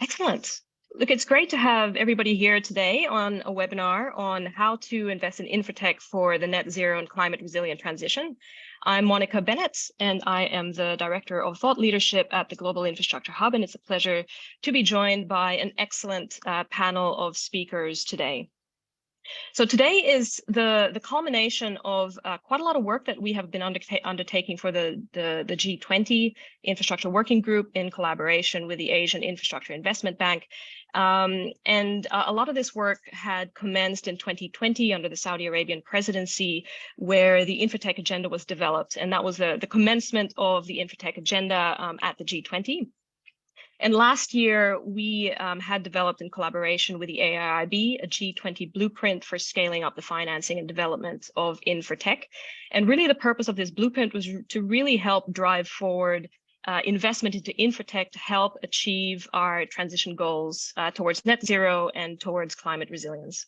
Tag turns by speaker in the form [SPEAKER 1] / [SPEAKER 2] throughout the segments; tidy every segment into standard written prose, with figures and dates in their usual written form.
[SPEAKER 1] Excellent. Look, it's great to have everybody here today on a webinar on how to invest in InfraTech for the net zero and climate resilient transition. I'm Monica Bennett, and I am the Director of Thought Leadership at the Global Infrastructure Hub, and it's a pleasure to be joined by an excellent panel of speakers today. So today is the culmination of quite a lot of work that we have been undertaking for the G20 Infrastructure Working Group in collaboration with the Asian Infrastructure Investment Bank. And a lot of this work had commenced in 2020 under the Saudi Arabian presidency, where the InfraTech agenda was developed. And that was the commencement of the InfraTech agenda at the G20. And last year, we had developed in collaboration with the AIIB a G20 blueprint for scaling up the financing and development of InfraTech. And really the purpose of this blueprint was to really help drive forward investment into InfraTech to help achieve our transition goals towards net zero and towards climate resilience.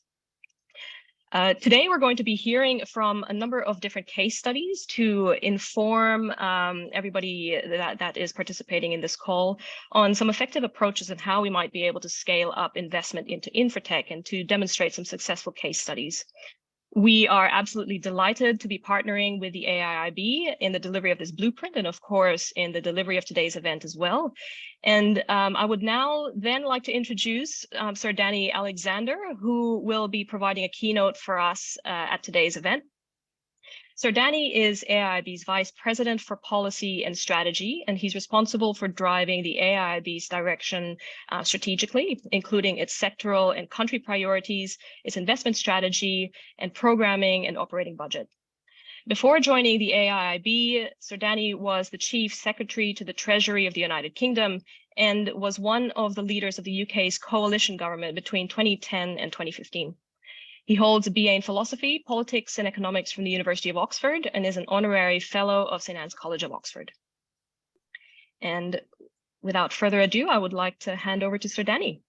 [SPEAKER 1] Today, we're going to be hearing from a number of different case studies to inform everybody that is participating in this call on some effective approaches and how we might be able to scale up investment into InfraTech and to demonstrate some successful case studies. We are absolutely delighted to be partnering with the AIIB in the delivery of this blueprint and, of course, in the delivery of today's event as well. And I would now then like to introduce Sir Danny Alexander, who will be providing a keynote for us at today's event. Sir Danny is AIIB's Vice President for Policy and Strategy, and he's responsible for driving the AIIB's direction strategically, including its sectoral and country priorities, its investment strategy, and programming and operating budget. Before joining the AIIB, Sir Danny was the Chief Secretary to the Treasury of the United Kingdom and was one of the leaders of the UK's coalition government between 2010 and 2015. He holds a BA in Philosophy, Politics and Economics from the University of Oxford and is an honorary fellow of St. Anne's College of Oxford. And without further ado, I would like to hand over to Sir Danny.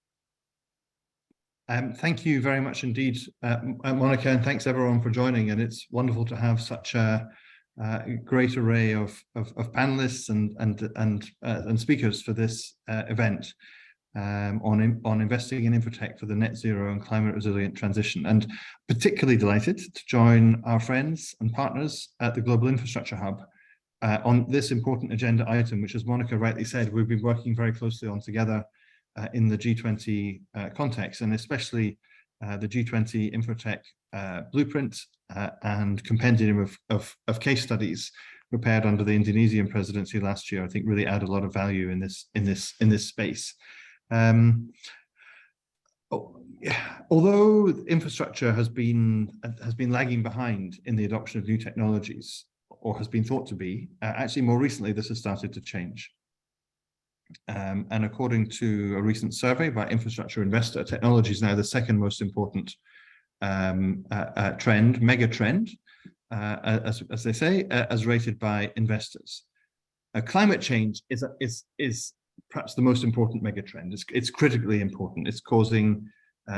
[SPEAKER 2] Thank you very much indeed, Monica, and thanks everyone for joining. And it's wonderful to have such a great array of panelists and speakers for this event. On investing in InfraTech for the net zero and climate resilient transition, and particularly delighted to join our friends and partners at the Global Infrastructure Hub on this important agenda item, which, as Monica rightly said, we've been working very closely on together in the G20 context, and especially the G20 InfraTech blueprint and compendium of case studies prepared under the Indonesian presidency last year. I think really add a lot of value in this space. Although infrastructure has been lagging behind in the adoption of new technologies, or has been thought to be, actually more recently this has started to change. And according to a recent survey by Infrastructure Investor, technology is now the second most important trend, mega trend, as they say, as rated by investors. Climate change is perhaps the most important megatrend. It's critically important. It's causing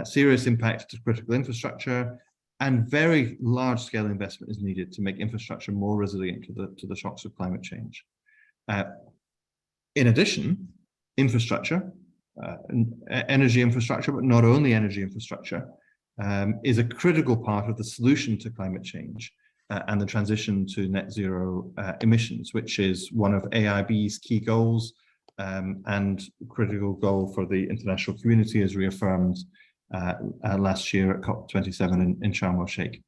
[SPEAKER 2] serious impact to critical infrastructure, and very large-scale investment is needed to make infrastructure more resilient to the shocks of climate change. In addition, infrastructure, energy infrastructure, but not only energy infrastructure, is a critical part of the solution to climate change and the transition to net zero emissions, which is one of AIIB's key goals. And critical goal for the international community, as reaffirmed last year at COP27 in Sharm el-Sheikh.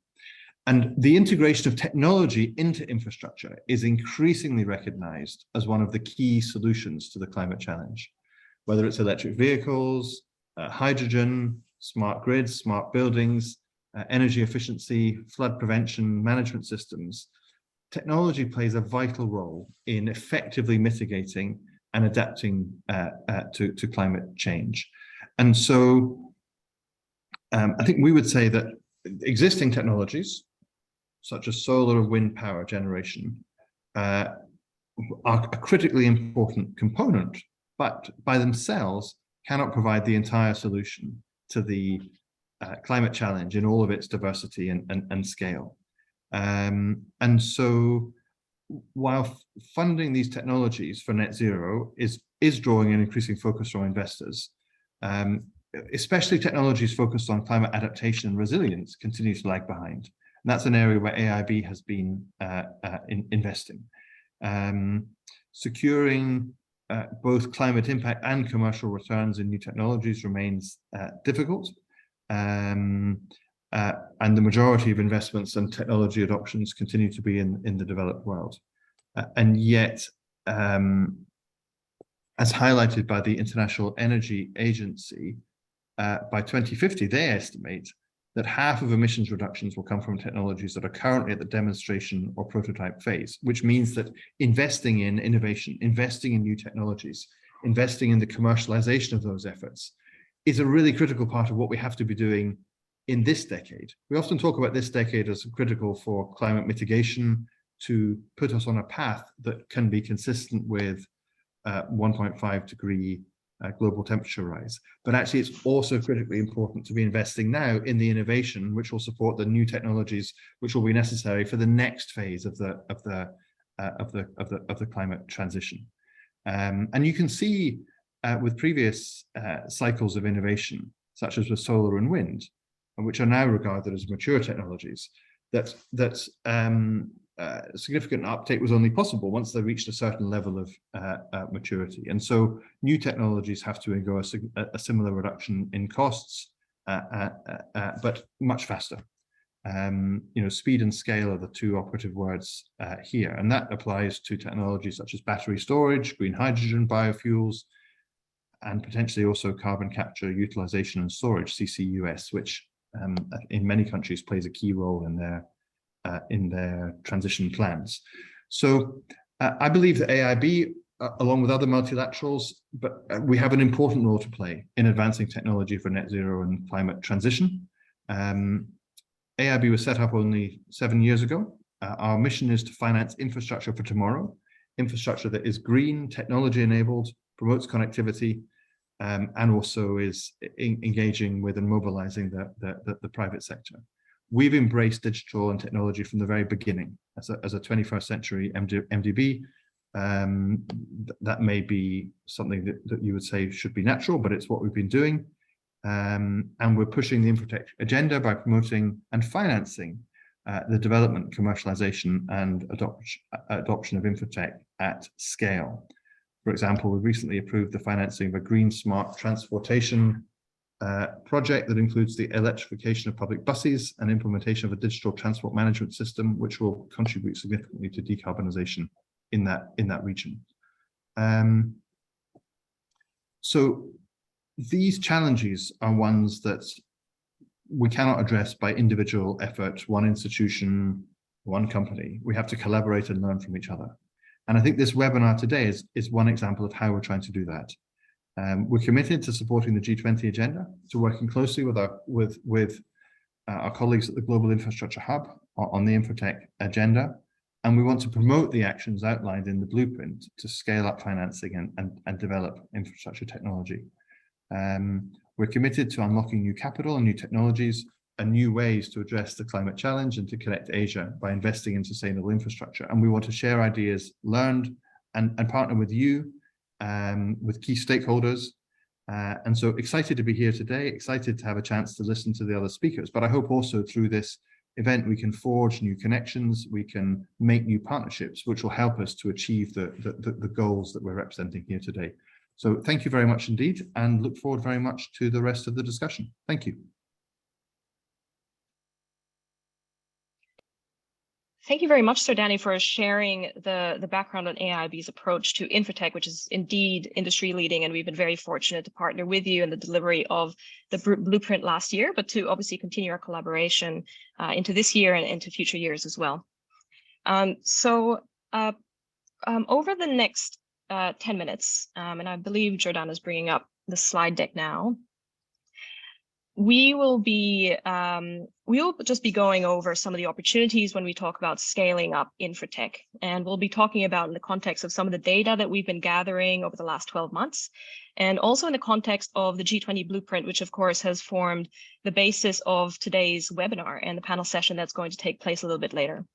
[SPEAKER 2] And the integration of technology into infrastructure is increasingly recognized as one of the key solutions to the climate challenge, whether it's electric vehicles, hydrogen, smart grids, smart buildings, energy efficiency, flood prevention, management systems. Technology plays a vital role in effectively mitigating and adapting to climate change. And so I think we would say that existing technologies, such as solar and wind power generation, are a critically important component, but by themselves cannot provide the entire solution to the climate challenge in all of its diversity and scale. And so while funding these technologies for net zero is drawing an increasing focus from investors, especially technologies focused on climate adaptation and resilience, continue to lag behind. And that's an area where AIB has been investing. Securing both climate impact and commercial returns in new technologies remains difficult. And the majority of investments and technology adoptions continue to be in the developed world. And yet, as highlighted by the International Energy Agency, by 2050, they estimate that half of emissions reductions will come from technologies that are currently at the demonstration or prototype phase, which means that investing in innovation, investing in new technologies, investing in the commercialization of those efforts is a really critical part of what we have to be doing in this decade. We often talk about this decade as critical for climate mitigation to put us on a path that can be consistent with 1.5 degree global temperature rise. But actually, it's also critically important to be investing now in the innovation which will support the new technologies which will be necessary for the next phase of the climate transition. And you can see with previous cycles of innovation, such as with solar and wind, which are now regarded as mature technologies, that significant uptake was only possible once they reached a certain level of maturity. And so new technologies have to undergo a similar reduction in costs, but much faster. Speed and scale are the two operative words here, and that applies to technologies such as battery storage, green hydrogen, biofuels, and potentially also carbon capture, utilization and storage, CCUS, which in many countries plays a key role in their transition plans. So I believe that AIB, along with other multilaterals, but we have an important role to play in advancing technology for net zero and climate transition. AIB was set up only 7 years ago. Our mission is to finance infrastructure for tomorrow, infrastructure that is green, technology enabled, promotes connectivity, and also is engaging with and mobilizing the private sector. We've embraced digital and technology from the very beginning as a 21st century MDB. That may be something that you would say should be natural, but it's what we've been doing. And we're pushing the InfraTech agenda by promoting and financing the development, commercialization, and adoption of InfraTech at scale. For example, we recently approved the financing of a green smart transportation project that includes the electrification of public buses and implementation of a digital transport management system, which will contribute significantly to decarbonization in that region. So these challenges are ones that we cannot address by individual effort, one institution, one company. We have to collaborate and learn from each other. And I think this webinar today is one example of how we're trying to do that. We're committed to supporting the G20 agenda, to working closely with our colleagues at the Global Infrastructure Hub on the InfraTech agenda. And we want to promote the actions outlined in the blueprint to scale up financing and develop infrastructure technology. We're committed to unlocking new capital and new technologies and new ways to address the climate challenge and to connect Asia by investing in sustainable infrastructure. And we want to share ideas learned and partner with you, with key stakeholders. And so excited to be here today, excited to have a chance to listen to the other speakers. But I hope also through this event, we can forge new connections, we can make new partnerships, which will help us to achieve the goals that we're representing here today. So thank you very much indeed, and look forward very much to the rest of the discussion. Thank you.
[SPEAKER 1] Thank you very much, Sir Danny, for sharing the background on AIB's approach to InfraTech, which is indeed industry leading, and we've been very fortunate to partner with you in the delivery of the blueprint last year, but to obviously continue our collaboration into this year and into future years as well. Over the next 10 minutes, and I believe Jordana is bringing up the slide deck now, we will just be going over some of the opportunities when we talk about scaling up InfraTech. And we'll be talking about in the context of some of the data that we've been gathering over the last 12 months, and also in the context of the G20 blueprint, which of course has formed the basis of today's webinar and the panel session that's going to take place a little bit later.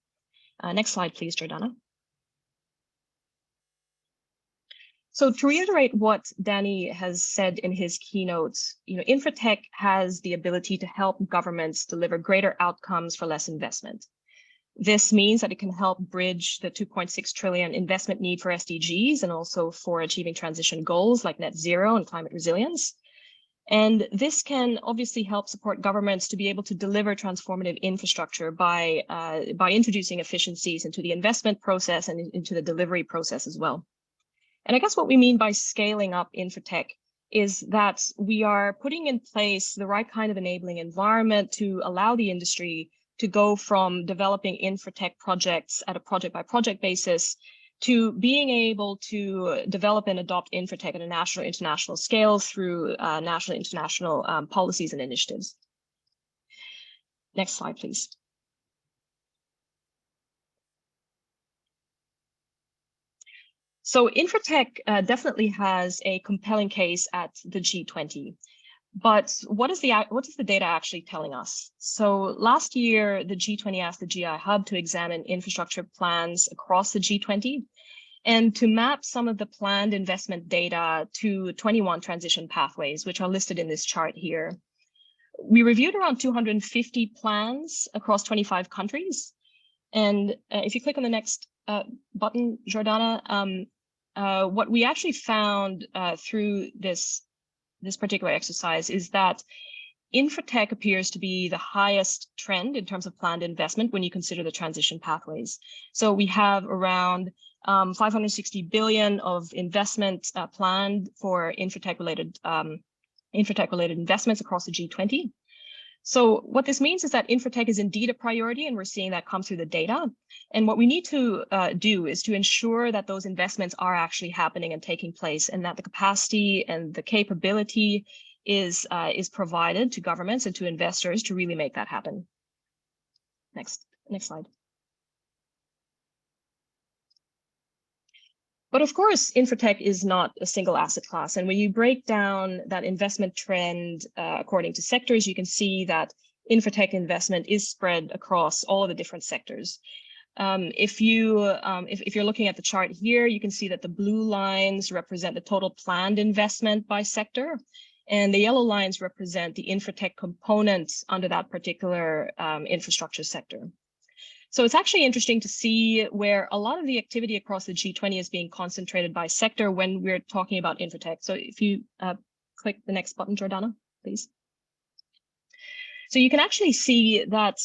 [SPEAKER 1] Next slide, please, Jordana. So to reiterate what Danny has said in his keynotes, InfraTech has the ability to help governments deliver greater outcomes for less investment. This means that it can help bridge the 2.6 trillion investment need for SDGs and also for achieving transition goals like net zero and climate resilience. And this can obviously help support governments to be able to deliver transformative infrastructure by introducing efficiencies into the investment process and into the delivery process as well. And I guess what we mean by scaling up InfraTech is that we are putting in place the right kind of enabling environment to allow the industry to go from developing InfraTech projects at a project-by-project basis to being able to develop and adopt InfraTech at a national, international scale through national, international policies and initiatives. Next slide, please. So InfraTech definitely has a compelling case at the G20. But what is the data actually telling us? So last year, the G20 asked the GI Hub to examine infrastructure plans across the G20 and to map some of the planned investment data to 21 transition pathways, which are listed in this chart here. We reviewed around 250 plans across 25 countries. And if you click on the next button, Jordana, what we actually found through this particular exercise is that InfraTech appears to be the highest trend in terms of planned investment when you consider the transition pathways. So we have around 560 billion of investment planned for InfraTech-related investments across the G20. So what this means is that InfraTech is indeed a priority, and we're seeing that come through the data. And what we need to do is to ensure that those investments are actually happening and taking place, and that the capacity and the capability is provided to governments and to investors to really make that happen. Next slide. But of course, InfraTech is not a single asset class. And when you break down that investment trend according to sectors, you can see that InfraTech investment is spread across all of the different sectors. If you're looking at the chart here, you can see that the blue lines represent the total planned investment by sector, and the yellow lines represent the InfraTech components under that particular infrastructure sector. So it's actually interesting to see where a lot of the activity across the G20 is being concentrated by sector when we're talking about InfraTech. So if you click the next button, Jordana, please. So you can actually see that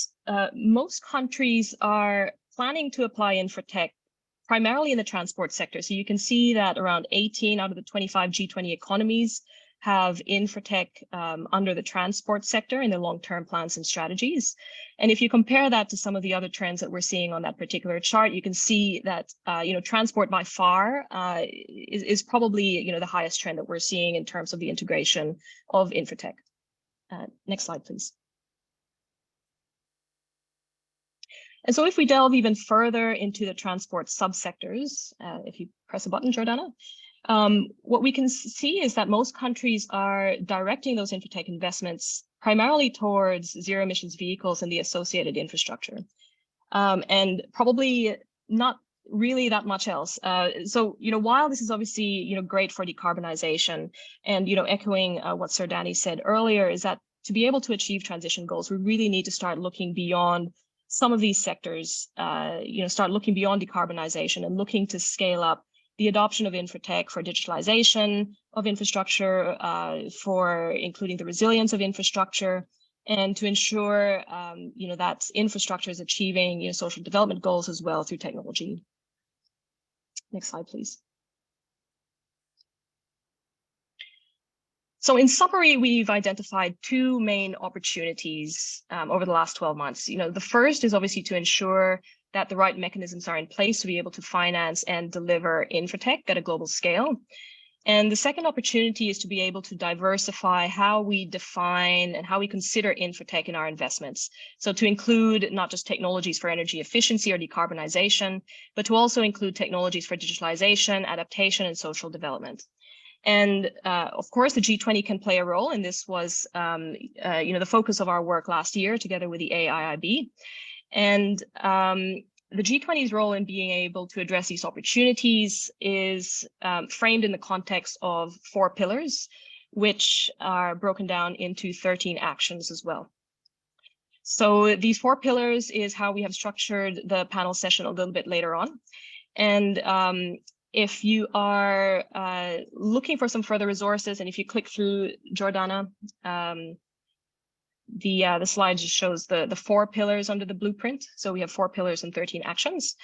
[SPEAKER 1] most countries are planning to apply InfraTech primarily in the transport sector. So you can see that around 18 out of the 25 G20 economies have InfraTech under the transport sector in their long-term plans and strategies. And if you compare that to some of the other trends that we're seeing on that particular chart, you can see that transport by far is probably the highest trend that we're seeing in terms of the integration of InfraTech. Next slide, please. And so if we delve even further into the transport subsectors, if you press a button, Jordana, what we can see is that most countries are directing those InfraTech investments primarily towards zero emissions vehicles and the associated infrastructure, and probably not really that much else. So, while this is obviously, great for decarbonization and, echoing what Sir Danny said earlier, is that to be able to achieve transition goals, we really need to start looking beyond some of these sectors, start looking beyond decarbonization and looking to scale up the adoption of InfraTech for digitalization of infrastructure, for including the resilience of infrastructure, and to ensure that infrastructure is achieving social development goals as well through technology. Next slide, please. So in summary, we've identified two main opportunities over the last 12 months. The first is obviously to ensure that the right mechanisms are in place to be able to finance and deliver InfraTech at a global scale. And the second opportunity is to be able to diversify how we define and how we consider InfraTech in our investments. So to include not just technologies for energy efficiency or decarbonization, but to also include technologies for digitalization, adaptation, and social development. And of course, the G20 can play a role, and this was the focus of our work last year together with the AIIB. And the G20's role in being able to address these opportunities is framed in the context of 4 pillars, which are broken down into 13 actions as well. So these 4 pillars is how we have structured the panel session a little bit later on. And if you are looking for some further resources, and if you click through Jordana, the slide just shows the 4 pillars under the blueprint. So we have 4 pillars and 13 actions,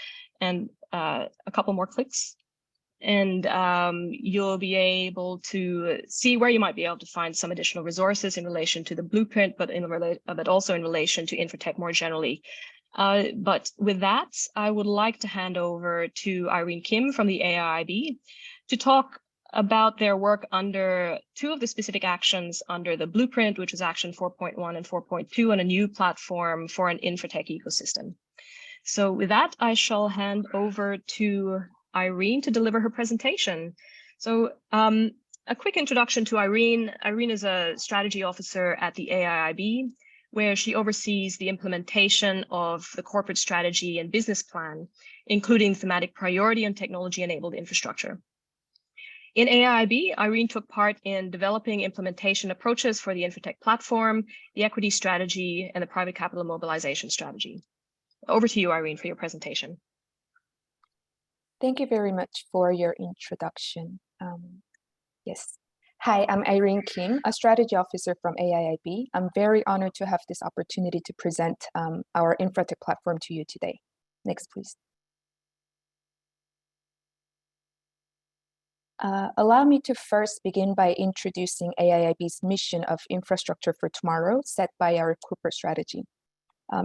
[SPEAKER 1] and a couple more clicks. And you'll be able to see where you might be able to find some additional resources in relation to the blueprint, but also in relation to InfraTech more generally. But with that, I would like to hand over to Irene Kim from the AIIB to talk about their work under 2 of the specific actions under the blueprint, which is action 4.1 and 4.2 on a new platform for an InfraTech ecosystem. So with that, I shall hand over to Irene to deliver her presentation. So a quick introduction to Irene. Irene is a strategy officer at the AIIB, where she oversees the implementation of the corporate strategy and business plan, including thematic priority and technology-enabled infrastructure. In AIIB, Irene took part in developing implementation approaches for the InfraTech platform, the equity strategy, and the private capital mobilization strategy. Over to you, Irene, for your presentation.
[SPEAKER 3] Thank you very much for your introduction. Yes. Hi, I'm Irene Kim, a strategy officer from AIIB. I'm very honored to have this opportunity to present our InfraTech platform to you today. Next, please. Allow me to first begin by introducing AIIB's mission of infrastructure for tomorrow set by our corporate strategy.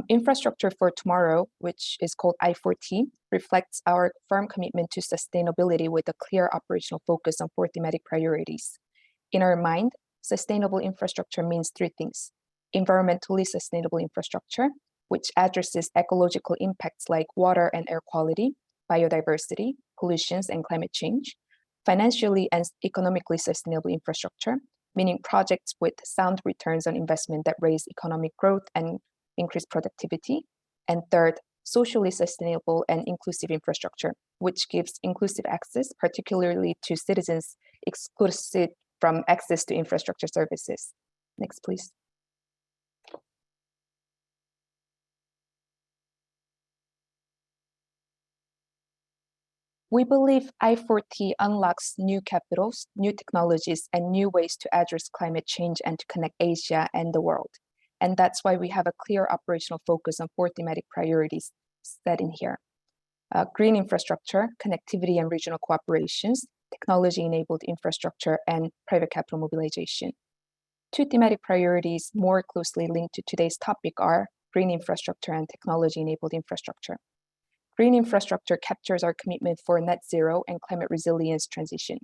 [SPEAKER 3] Infrastructure for tomorrow, which is called I4T, reflects our firm commitment to sustainability with a clear operational focus on 4 thematic priorities. In our mind, sustainable infrastructure means 3 things: environmentally sustainable infrastructure, which addresses ecological impacts like water and air quality, biodiversity, pollutions, and climate change; financially and economically sustainable infrastructure, meaning projects with sound returns on investment that raise economic growth and increase productivity; and third, socially sustainable and inclusive infrastructure, which gives inclusive access, particularly to citizens excluded from access to infrastructure services. Next, please. We believe I4T unlocks new capitals, new technologies, and new ways to address climate change and to connect Asia and the world. And that's why we have a clear operational focus on 4 thematic priorities set in here: green infrastructure, connectivity and regional cooperations, technology-enabled infrastructure, and private capital mobilization. 2 thematic priorities more closely linked to today's topic are green infrastructure and technology-enabled infrastructure. Green infrastructure captures our commitment for net zero and climate resilience transition.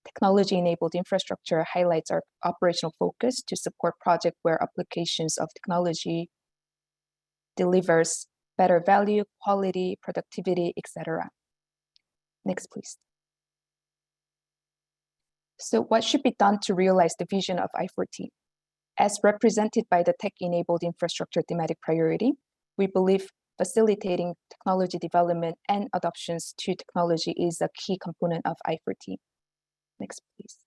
[SPEAKER 3] Technology-enabled infrastructure highlights our operational focus to support projects where applications of technology delivers better value, quality, productivity, etc. Next, please. So what should be done to realize the vision of I4T? As represented by the tech-enabled infrastructure thematic priority, we believe facilitating technology development and adoptions to technology is a key component of I4T. Next, please.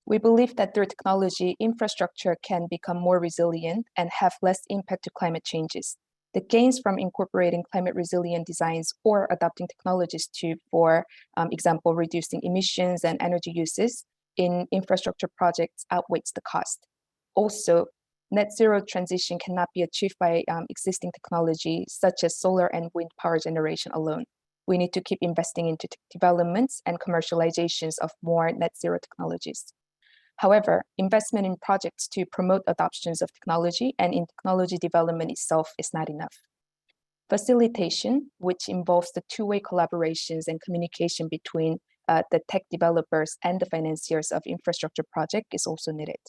[SPEAKER 3] We believe that through technology, infrastructure can become more resilient and have less impact to climate changes. The gains from incorporating climate resilient designs or adopting technologies to, for example, reducing emissions and energy uses in infrastructure projects outweighs the cost. Also, net zero transition cannot be achieved by existing technology such as solar and wind power generation alone. We need to keep investing into developments and commercializations of more net zero technologies. However, investment in projects to promote adoptions of technology and in technology development itself is not enough. Facilitation, which involves the two-way collaborations and communication between the tech developers and the financiers of infrastructure project is also needed.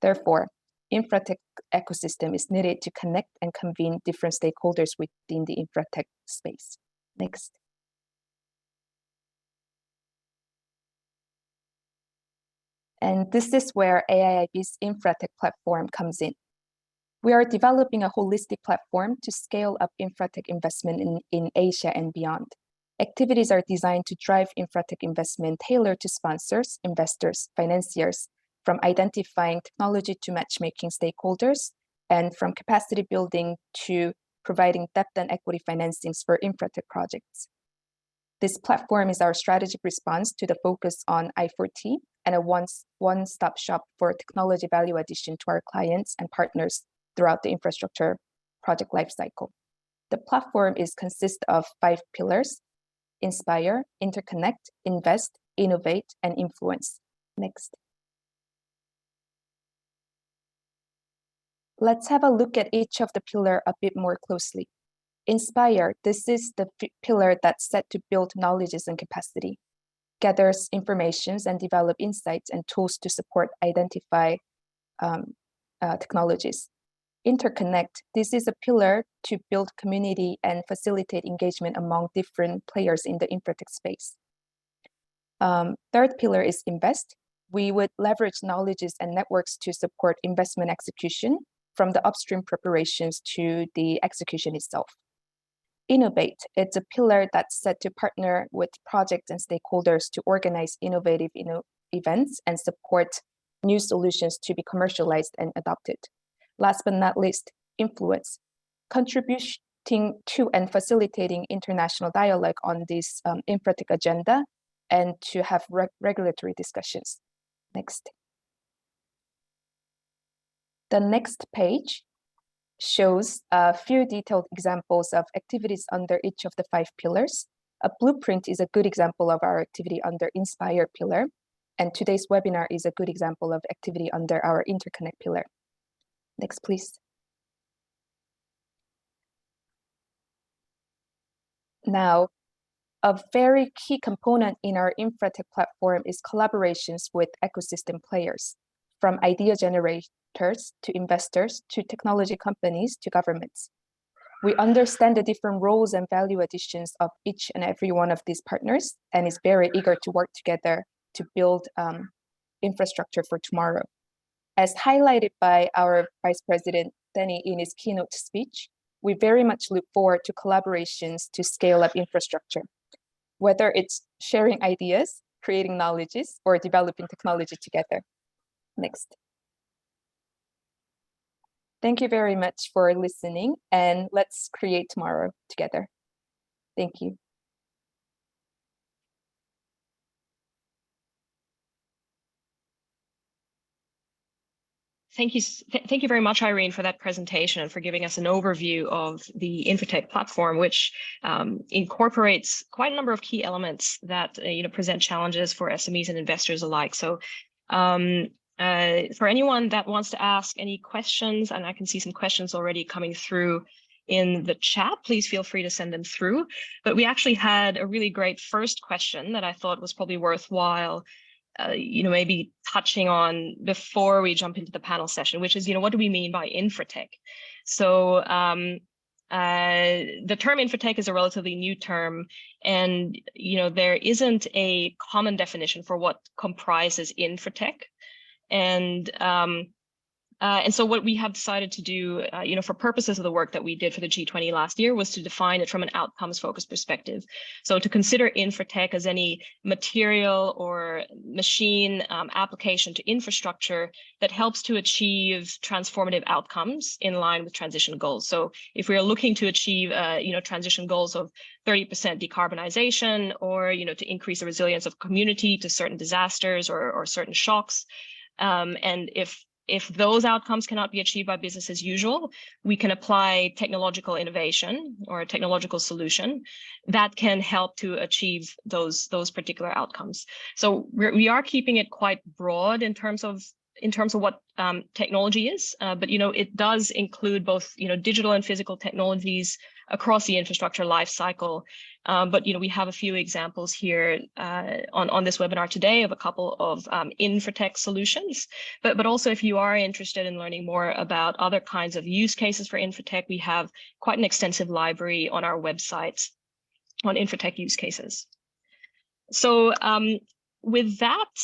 [SPEAKER 3] Therefore, InfraTech ecosystem is needed to connect and convene different stakeholders within the InfraTech space. Next. And this is where AIIB's InfraTech platform comes in. We are developing a holistic platform to scale up InfraTech investment in Asia and beyond. Activities are designed to drive InfraTech investment tailored to sponsors, investors, financiers, from identifying technology to matchmaking stakeholders, and from capacity building to providing debt and equity financings for InfraTech projects. This platform is our strategic response to the focus on I4T and a one-stop shop for technology value addition to our clients and partners throughout the infrastructure project lifecycle. The platform consists of 5 pillars: inspire, interconnect, invest, innovate, and influence. Next. Let's have a look at each of the pillars a bit more closely. Inspire, this is the pillar that's set to build knowledges and capacity, gathers informations and develop insights and tools to support identify technologies. Interconnect, this is a pillar to build community and facilitate engagement among different players in the InfraTech space. Third pillar is invest. We would leverage knowledges and networks to support investment execution from the upstream preparations to the execution itself. Innovate, it's a pillar that's set to partner with projects and stakeholders to organize innovative events and support new solutions to be commercialized and adopted. Last but not least, influence, contributing to and facilitating international dialogue on this InfraTech agenda and to have regulatory discussions. Next. The next page shows a few detailed examples of activities under each of the 5 pillars. A blueprint is a good example of our activity under Inspire pillar, and today's webinar is a good example of activity under our Interconnect pillar. Next, please. Now, a very key component in our InfraTech platform is collaborations with ecosystem players, from idea generators to investors to technology companies to governments. We understand the different roles and value additions of each and every one of these partners and is very eager to work together to build infrastructure for tomorrow. As highlighted by our Vice President Danny in his keynote speech, we very much look forward to collaborations to scale up infrastructure, whether it's sharing ideas, creating knowledges, or developing technology together. Next. Thank you very much for listening, and let's create tomorrow together. Thank you.
[SPEAKER 1] Thank you very much, Irene, for that presentation and for giving us an overview of the InfraTech platform, which incorporates quite a number of key elements that present challenges for SMEs and investors alike. So for anyone that wants to ask any questions, and I can see some questions already coming through in the chat, please feel free to send them through. But we actually had a really great first question that I thought was probably worthwhile maybe touching on before we jump into the panel session, which is, what do we mean by InfraTech? So the term InfraTech is a relatively new term, and there isn't a common definition for what comprises InfraTech. And so what we have decided to do, for purposes of the work that we did for the G20 last year, was to define it from an outcomes-focused perspective. So to consider InfraTech as any material or machine application to infrastructure that helps to achieve transformative outcomes in line with transition goals. So if we are looking to achieve, transition goals of 30% decarbonization, or to increase the resilience of community to certain disasters or certain shocks, and if those outcomes cannot be achieved by business as usual, we can apply technological innovation or a technological solution that can help to achieve those particular outcomes. So we are keeping it quite broad in terms of what technology is, but it does include both digital and physical technologies across the infrastructure life cycle. But we have a few examples here on this webinar today of a couple of InfraTech solutions. But also, if you are interested in learning more about other kinds of use cases for InfraTech, we have quite an extensive library on our website on InfraTech use cases. So with that,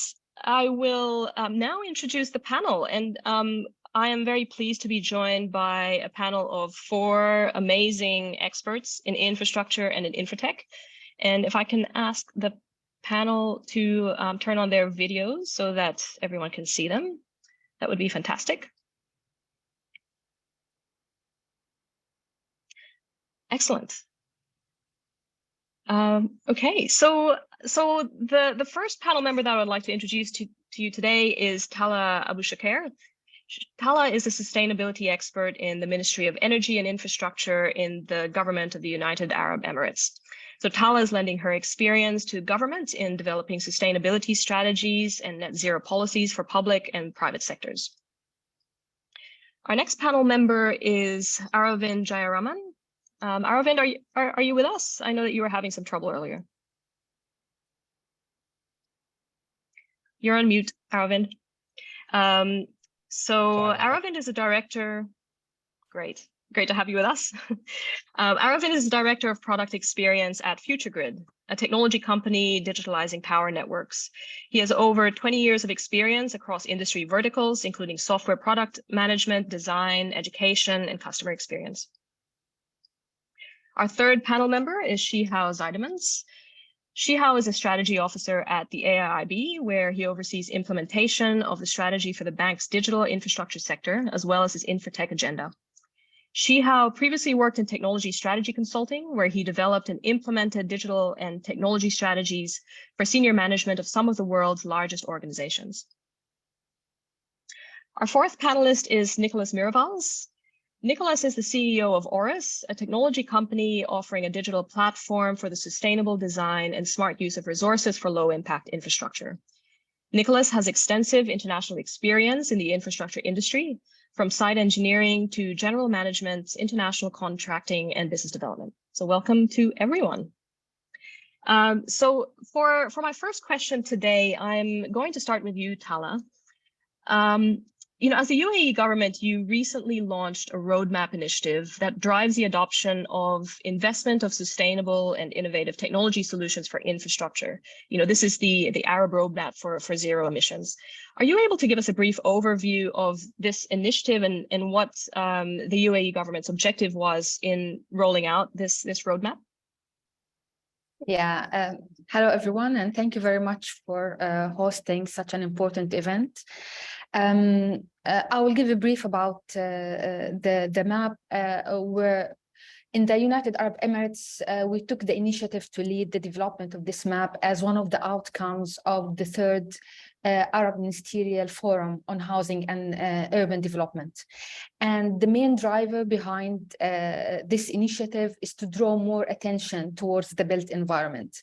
[SPEAKER 1] I will now introduce the panel, and I am very pleased to be joined by a panel of 4 amazing experts in infrastructure and in InfraTech. And if I can ask the panel to turn on their videos so that everyone can see them, that would be fantastic. Excellent. Okay, so the first panel member that I would like to introduce to you today is Tala Aboushakir. Tala is a sustainability expert in the Ministry of Energy and Infrastructure in the government of the United Arab Emirates. So Tala is lending her experience to government in developing sustainability strategies and net zero policies for public and private sectors. Our next panel member is Aravind Jayaraman. Aravind, are you with us? I know that you were having some trouble earlier. You're on mute, Aravind. Aravind is a director. Great to have you with us. Aravind is the director of product experience at FutureGrid, a technology company digitalizing power networks. He has over 20 years of experience across industry verticals, including software product management, design, education, and customer experience. Our third panel member is Shihao Zeidemans. Shihao is a strategy officer at the AIIB, where he oversees implementation of the strategy for the bank's digital infrastructure sector, as well as his InfraTech agenda. Shihao previously worked in technology strategy consulting, where he developed and implemented digital and technology strategies for senior management of some of the world's largest organizations. Our fourth panelist is Nicholas Miravalls. Nicholas is the CEO of Oris, a technology company offering a digital platform for the sustainable design and smart use of resources for low-impact infrastructure. Nicholas has extensive international experience in the infrastructure industry, from site engineering to general management, international contracting, and business development. So welcome to everyone. So for my first question today, I'm going to start with you, Tala. As the UAE government, you recently launched a roadmap initiative that drives the adoption of investment of sustainable and innovative technology solutions for infrastructure. This is the Arab roadmap for zero emissions. Are you able to give us a brief overview of this initiative and what the UAE government's objective was in rolling out this roadmap?
[SPEAKER 4] Yeah, hello everyone, and thank you very much for hosting such an important event. I will give a brief about the map where in the United Arab Emirates, we took the initiative to lead the development of this map as one of the outcomes of the third Arab Ministerial Forum on Housing and Urban Development. And the main driver behind this initiative is to draw more attention towards the built environment.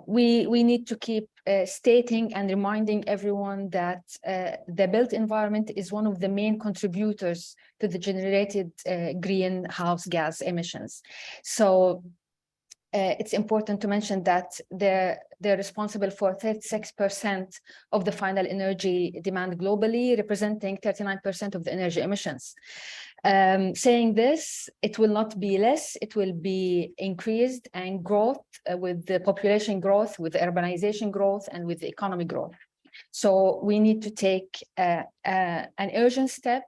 [SPEAKER 4] We need to keep stating and reminding everyone that the built environment is one of the main contributors to the generated greenhouse gas emissions. So it's important to mention that they're responsible for 36% of the final energy demand globally, representing 39% of the energy emissions. Saying this, it will not be less, it will be increased and growth with the population growth, with the urbanization growth, and with the economy growth. So we need to take an urgent step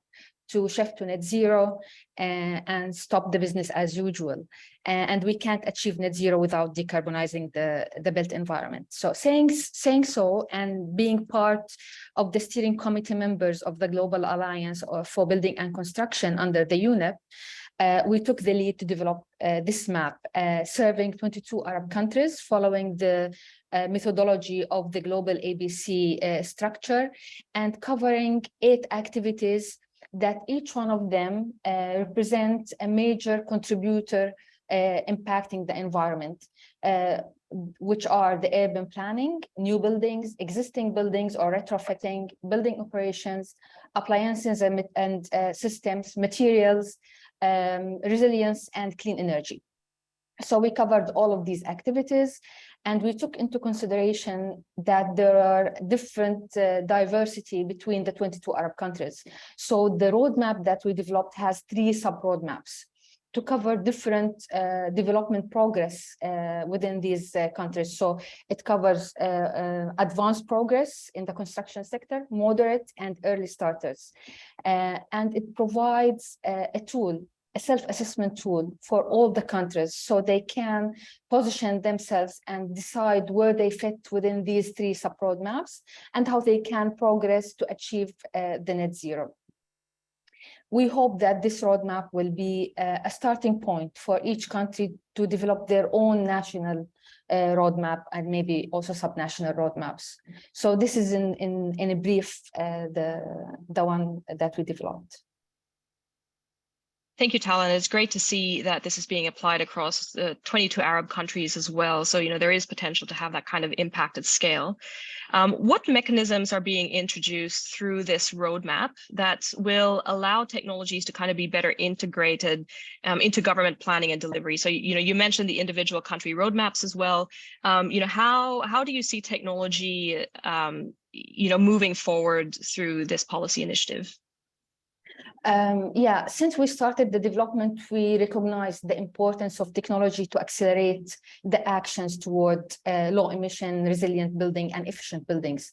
[SPEAKER 4] to shift to net zero and stop the business as usual. And we can't achieve net zero without decarbonizing the built environment. So saying so and being part of the steering committee members of the Global Alliance for Building and Construction under the UNEP, we took the lead to develop this map, serving 22 Arab countries following the methodology of the global ABC structure and covering 8 activities that each one of them represents a major contributor impacting the environment, which are the urban planning, new buildings, existing buildings or retrofitting, building operations, appliances and systems, materials, resilience, and clean energy. So we covered all of these activities, and we took into consideration that there are different diversity between the 22 Arab countries. So the roadmap that we developed has 3 sub-roadmaps. to cover different development progress within these countries. So it covers advanced progress in the construction sector, moderate and early starters. And it provides a tool, a self-assessment tool for all the countries, so they can position themselves and decide where they fit within these 3 sub-roadmaps and how they can progress to achieve the net zero. We hope that this roadmap will be a starting point for each country to develop their own national roadmap and maybe also subnational roadmaps. So this is in a brief the one that we developed.
[SPEAKER 1] Thank you, Talan. It's great to see that this is being applied across 22 Arab countries as well. So, there is potential to have that kind of impact at scale. What mechanisms are being introduced through this roadmap that will allow technologies to kind of be better integrated into government planning and delivery? So, you mentioned the individual country roadmaps as well. How do you see technology, moving forward through this policy initiative?
[SPEAKER 4] Yeah, since we started the development, we recognized the importance of technology to accelerate the actions toward low emission, resilient building and efficient buildings.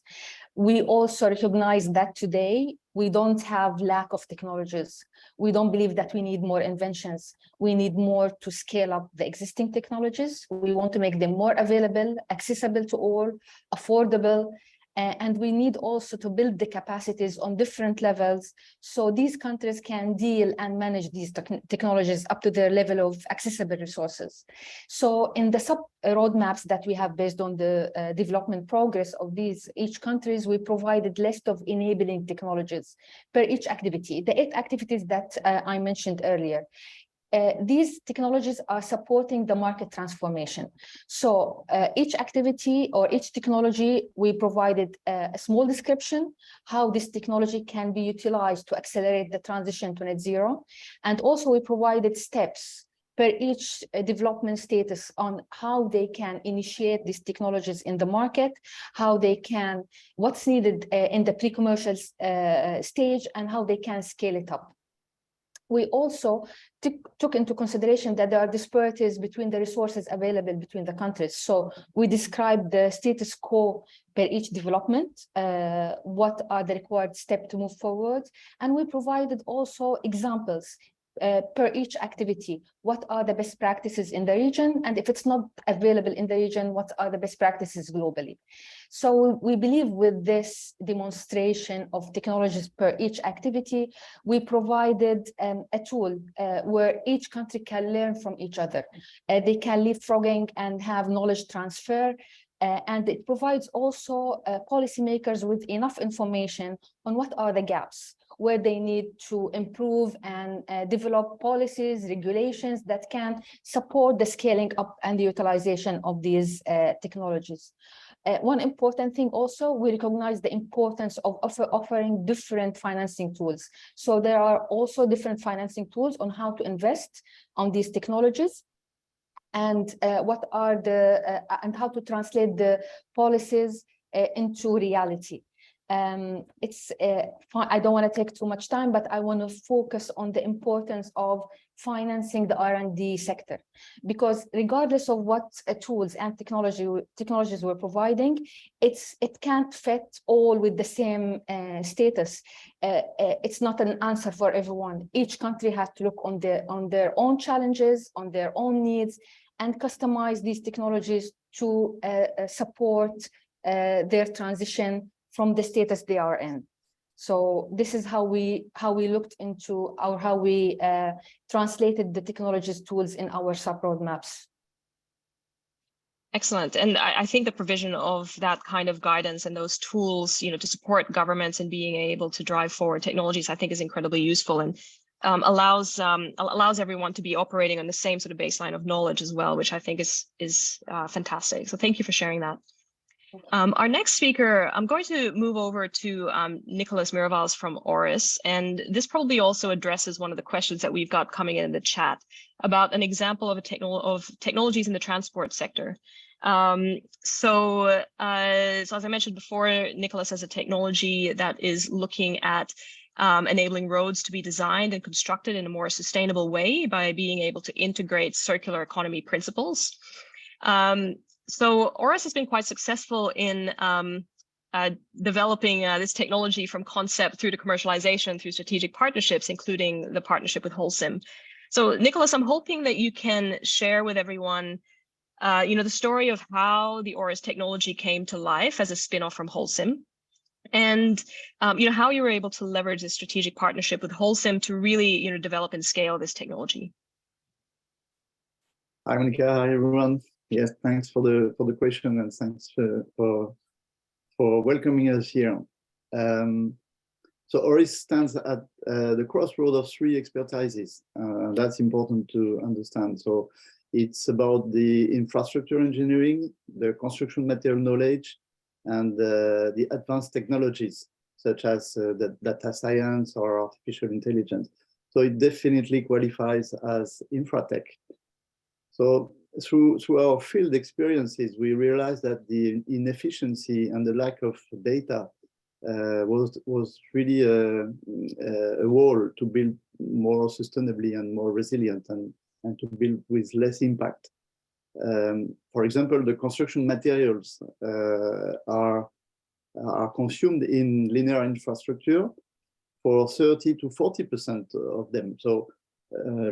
[SPEAKER 4] We also recognize that today we don't have lack of technologies. We don't believe that we need more inventions. We need more to scale up the existing technologies. We want to make them more available, accessible to all, affordable. And we need also to build the capacities on different levels so these countries can deal and manage these technologies up to their level of accessible resources. So in the sub roadmaps that we have based on the development progress of each countries, we provided list of enabling technologies per each activity, the 8 activities that I mentioned earlier. These technologies are supporting the market transformation. So each activity or each technology, we provided a small description, how this technology can be utilized to accelerate the transition to net zero. And also we provided steps per each development status on how they can initiate these technologies in the market, how they can, what's needed in the pre-commercial stage, and how they can scale it up. We also took into consideration that there are disparities between the resources available between the countries. So we described the status quo per each development, what are the required steps to move forward. And we provided also examples per each activity. What are the best practices in the region? And if it's not available in the region, what are the best practices globally? So we believe with this demonstration of technologies per each activity, we provided a tool where each country can learn from each other. They can leapfrogging and have knowledge transfer. And it provides also policymakers with enough information on what are the gaps, where they need to improve and develop policies, regulations that can support the scaling up and the utilization of these technologies. One important thing also, we recognize the importance of offering different financing tools. So there are also different financing tools on how to invest on these technologies, and what are the and how to translate the policies into reality. I don't want to take too much time, but I want to focus on the importance of financing the R&D sector, because regardless of what tools and technologies we're providing, it can't fit all with the same status. It's not an answer for everyone. Each country has to look on their own challenges, on their own needs, and customize these technologies to support their transition from the status they are in. So this is how we looked into, or how we translated the technologies tools in our sub roadmaps.
[SPEAKER 1] Excellent. And I think the provision of that kind of guidance and those tools, to support governments in being able to drive forward technologies, I think is incredibly useful, and allows everyone to be operating on the same sort of baseline of knowledge as well, which I think is fantastic. So thank you for sharing that. Our next speaker, I'm going to move over to Nicholas Miravalls from Oris, and this probably also addresses one of the questions that we've got coming in the chat about an example of technologies in the transport sector. So as I mentioned before, Nicholas has a technology that is looking at enabling roads to be designed and constructed in a more sustainable way by being able to integrate circular economy principles. So ORIS has been quite successful in developing this technology from concept through to commercialization through strategic partnerships, including the partnership with Holcim. So Nicholas, I'm hoping that you can share with everyone the story of how the ORIS technology came to life as a spin-off from Holcim, and how you were able to leverage this strategic partnership with Holcim to really develop and scale this technology.
[SPEAKER 5] Hi Monica, hi everyone. Yes, thanks for the question, and thanks for welcoming us here. So ORIS stands at the crossroad of three expertises. That's important to understand. So it's about the infrastructure engineering, the construction material knowledge, and the advanced technologies, such as the data science or artificial intelligence. So it definitely qualifies as InfraTech. So through our field experiences, we realized that the inefficiency and the lack of data was really a wall to build more sustainably and more resilient, and to build with less impact. For example, the construction materials are consumed in linear infrastructure for 30 to 40% of them. So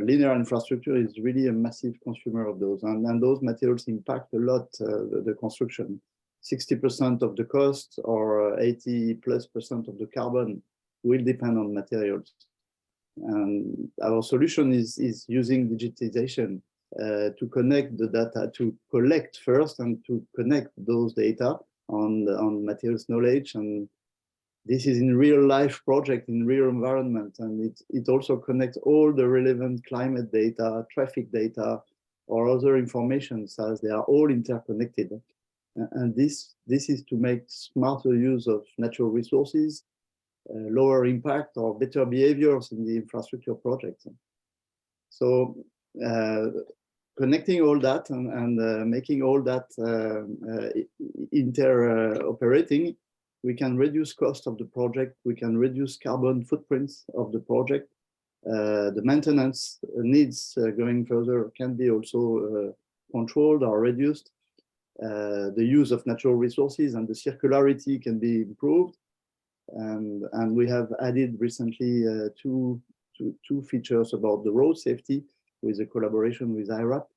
[SPEAKER 5] linear infrastructure is really a massive consumer of those, and those materials impact a lot the construction. 60% of the cost or 80+% of the carbon will depend on materials. And our solution is using digitization to connect the data, to collect first and to connect those data on materials knowledge. And this is in real life project, in real environment, and it also connects all the relevant climate data, traffic data, or other information, as they are all interconnected. And this is to make smarter use of natural resources, lower impact or better behaviors in the infrastructure projects. So connecting all that and making all that interoperating, we can reduce cost of the project, we can reduce carbon footprints of the project. The maintenance needs going further can be also controlled or reduced. The use of natural resources and the circularity can be improved. And we have added recently two features about the road safety with a collaboration with IRAP,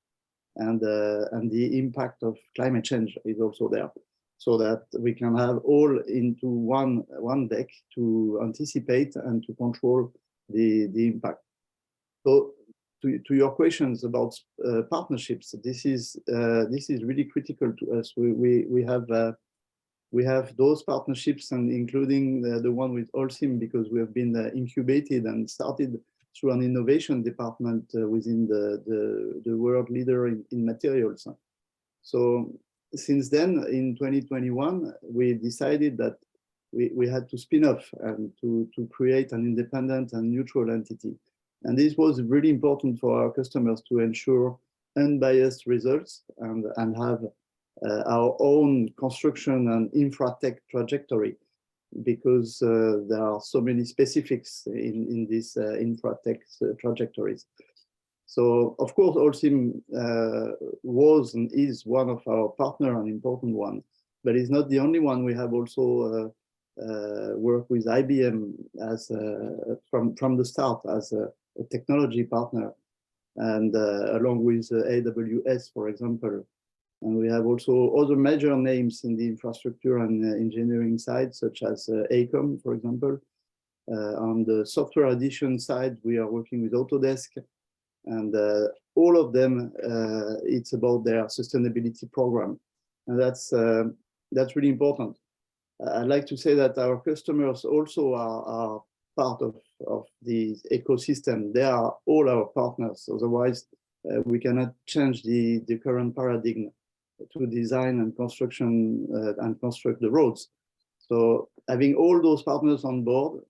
[SPEAKER 5] and the impact of climate change is also there, so that we can have all into one deck to anticipate and to control the impact. So to your questions about partnerships, this is really critical to us. We have those partnerships, and including the one with Holcim, because we have been incubated and started through an innovation department within the world leader in materials. So since then, in 2021, we decided that we had to spin off and to create an independent and neutral entity. And this was really important for our customers to ensure unbiased results and have our own construction and InfraTech trajectory, because there are so many specifics in these InfraTech trajectories. So of course, Holcim was and is one of our partner, an important one, but it's not the only one. We have also worked with IBM as from the start as a technology partner, and along with AWS, for example. And we have also other major names in the infrastructure and engineering side, such as AECOM, for example. On the software addition side, we are working with Autodesk, and all of them, it's about their sustainability program. And that's really important. I'd like to say that our customers also are part of the ecosystem. They are all our partners. Otherwise, we cannot change the current paradigm to design and construction and construct the roads. So having all those partners on board,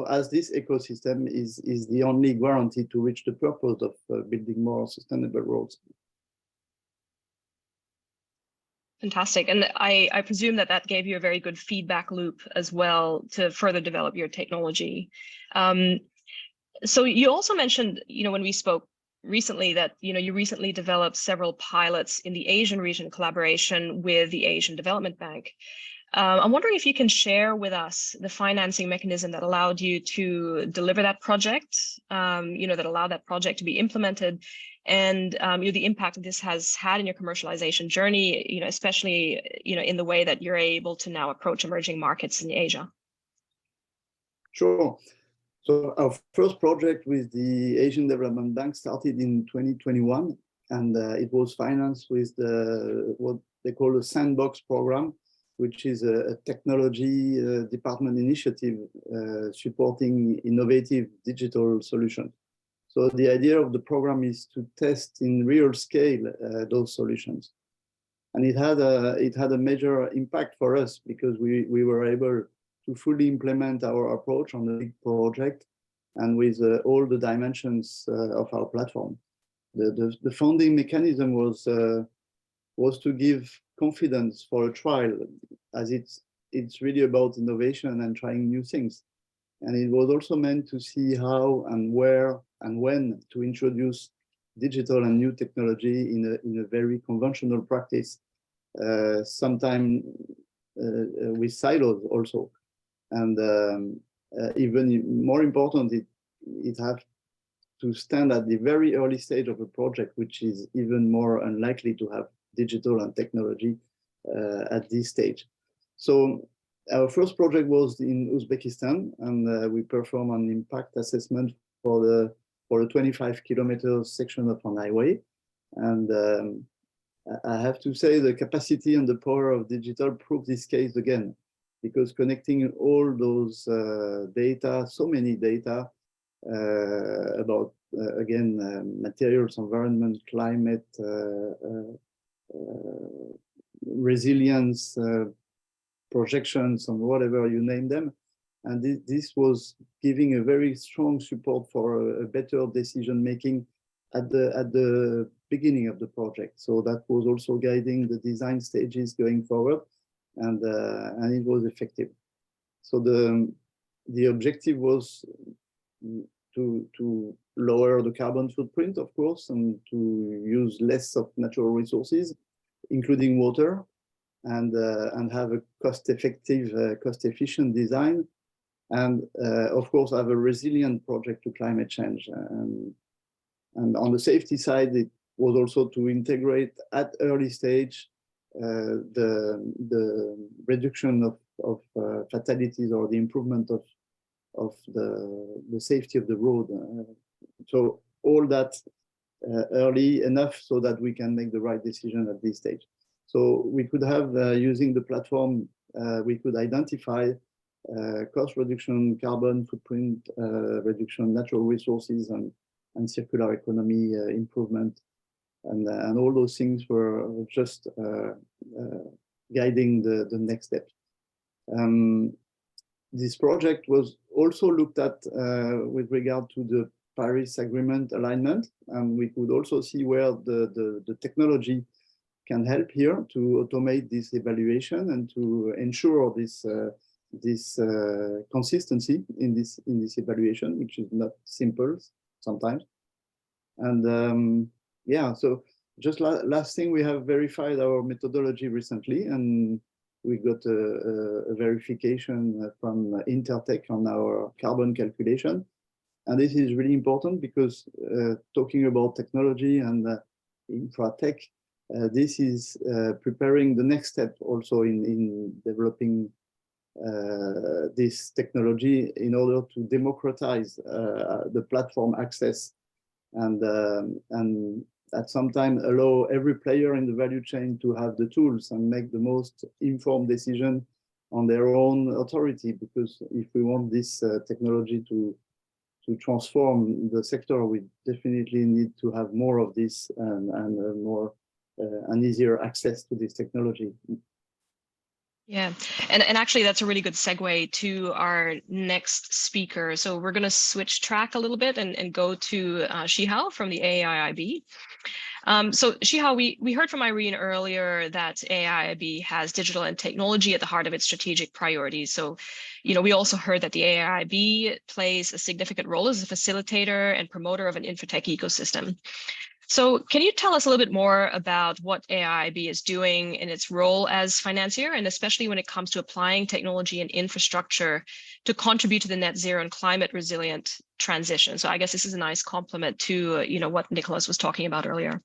[SPEAKER 5] as this ecosystem is the only guarantee to reach the purpose of building more sustainable roads.
[SPEAKER 1] Fantastic. And I presume that that gave you a very good feedback loop as well to further develop your technology. So you also mentioned, when we spoke recently that, you recently developed several pilots in the Asian region collaboration with the Asian Development Bank. I'm wondering if you can share with us the financing mechanism that allowed you to deliver that project, that allowed that project to be implemented, and the impact that this has had in your commercialization journey, especially, in the way that you're able to now approach emerging markets in Asia.
[SPEAKER 5] Sure. So our first project with the Asian Development Bank started in 2021, and it was financed with what they call a sandbox program, which is a technology department initiative supporting innovative digital solutions. So the idea of the program is to test in real scale those solutions. And it had a major impact for us because we were able to fully implement our approach on the big project and with all the dimensions of our platform. The funding mechanism was to give confidence for a trial, as it's really about innovation and trying new things. And it was also meant to see how and where and when to introduce digital and new technology in a very conventional practice, sometimes with silos also. And even more important, it has to stand at the very early stage of a project, which is even more unlikely to have digital and technology at this stage. So our first project was in Uzbekistan, and we performed an impact assessment for the 25-kilometer section of an highway. And I have to say the capacity and the power of digital proved this case again, because connecting all those data, so many data about, again, materials, environment, climate, resilience, projections, and whatever you name them. And this was giving a very strong support for a better decision-making at the beginning of the project. So that was also guiding the design stages going forward, and it was effective. So the objective was to lower the carbon footprint, of course, and to use less of natural resources, including water, and have a cost-effective, cost-efficient design, and of course have a resilient project to climate change. And on the safety side, it was also to integrate at early stage the reduction of fatalities or the improvement of the safety of the road. So all that early enough so that we can make the right decision at this stage. So we could have, using the platform, we could identify cost reduction, carbon footprint reduction, natural resources, and circular economy improvement. And all those things were just guiding the next step. This project was also looked at with regard to the Paris Agreement alignment, and we could also see where the technology can help here to automate this evaluation and to ensure this consistency in this evaluation, which is not simple sometimes. And yeah, so just last thing, we have verified our methodology recently, and we got a verification from InfraTech on our carbon calculation. And this is really important because talking about technology and InfraTech, this is preparing the next step also in developing this technology in order to democratize the platform access and at some time allow every player in the value chain to have the tools and make the most informed decision on their own authority. Because if we want this technology to transform the sector, we definitely need to have more of this and more and easier access to this technology.
[SPEAKER 1] Yeah, and actually that's a really good segue to our next speaker. So we're going to switch track a little bit and go to Shihao from the AIIB. So Shihao, we heard from Irene earlier that AIIB has digital and technology at the heart of its strategic priorities. So, we also heard that the AIIB plays a significant role as a facilitator and promoter of an InfraTech ecosystem. So can you tell us a little bit more about what AIIB is doing in its role as financier, and especially when it comes to applying technology and infrastructure to contribute to the net zero and climate resilient transition? So I guess this is a nice complement to what Nicholas was talking about earlier.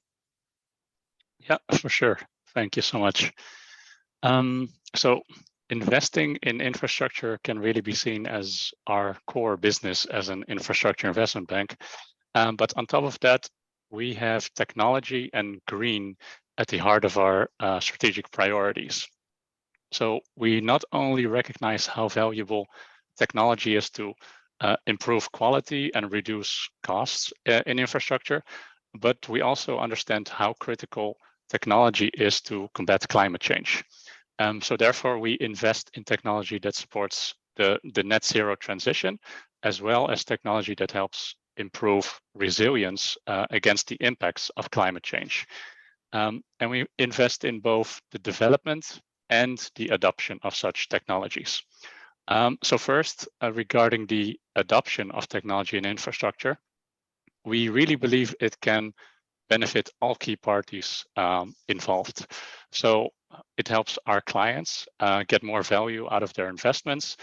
[SPEAKER 6] Yeah, for sure. Thank you so much. So investing in infrastructure can really be seen as our core business as an infrastructure investment bank. But on top of that, we have technology and green at the heart of our strategic priorities. So we not only recognize how valuable technology is to improve quality and reduce costs in infrastructure, but we also understand how critical technology is to combat climate change. So therefore, we invest in technology that supports the net zero transition, as well as technology that helps improve resilience against the impacts of climate change. And we invest in both the development and the adoption of such technologies. So first, regarding the adoption of technology and infrastructure, we really believe it can benefit all key parties involved. So it helps our clients get more value out of their investments.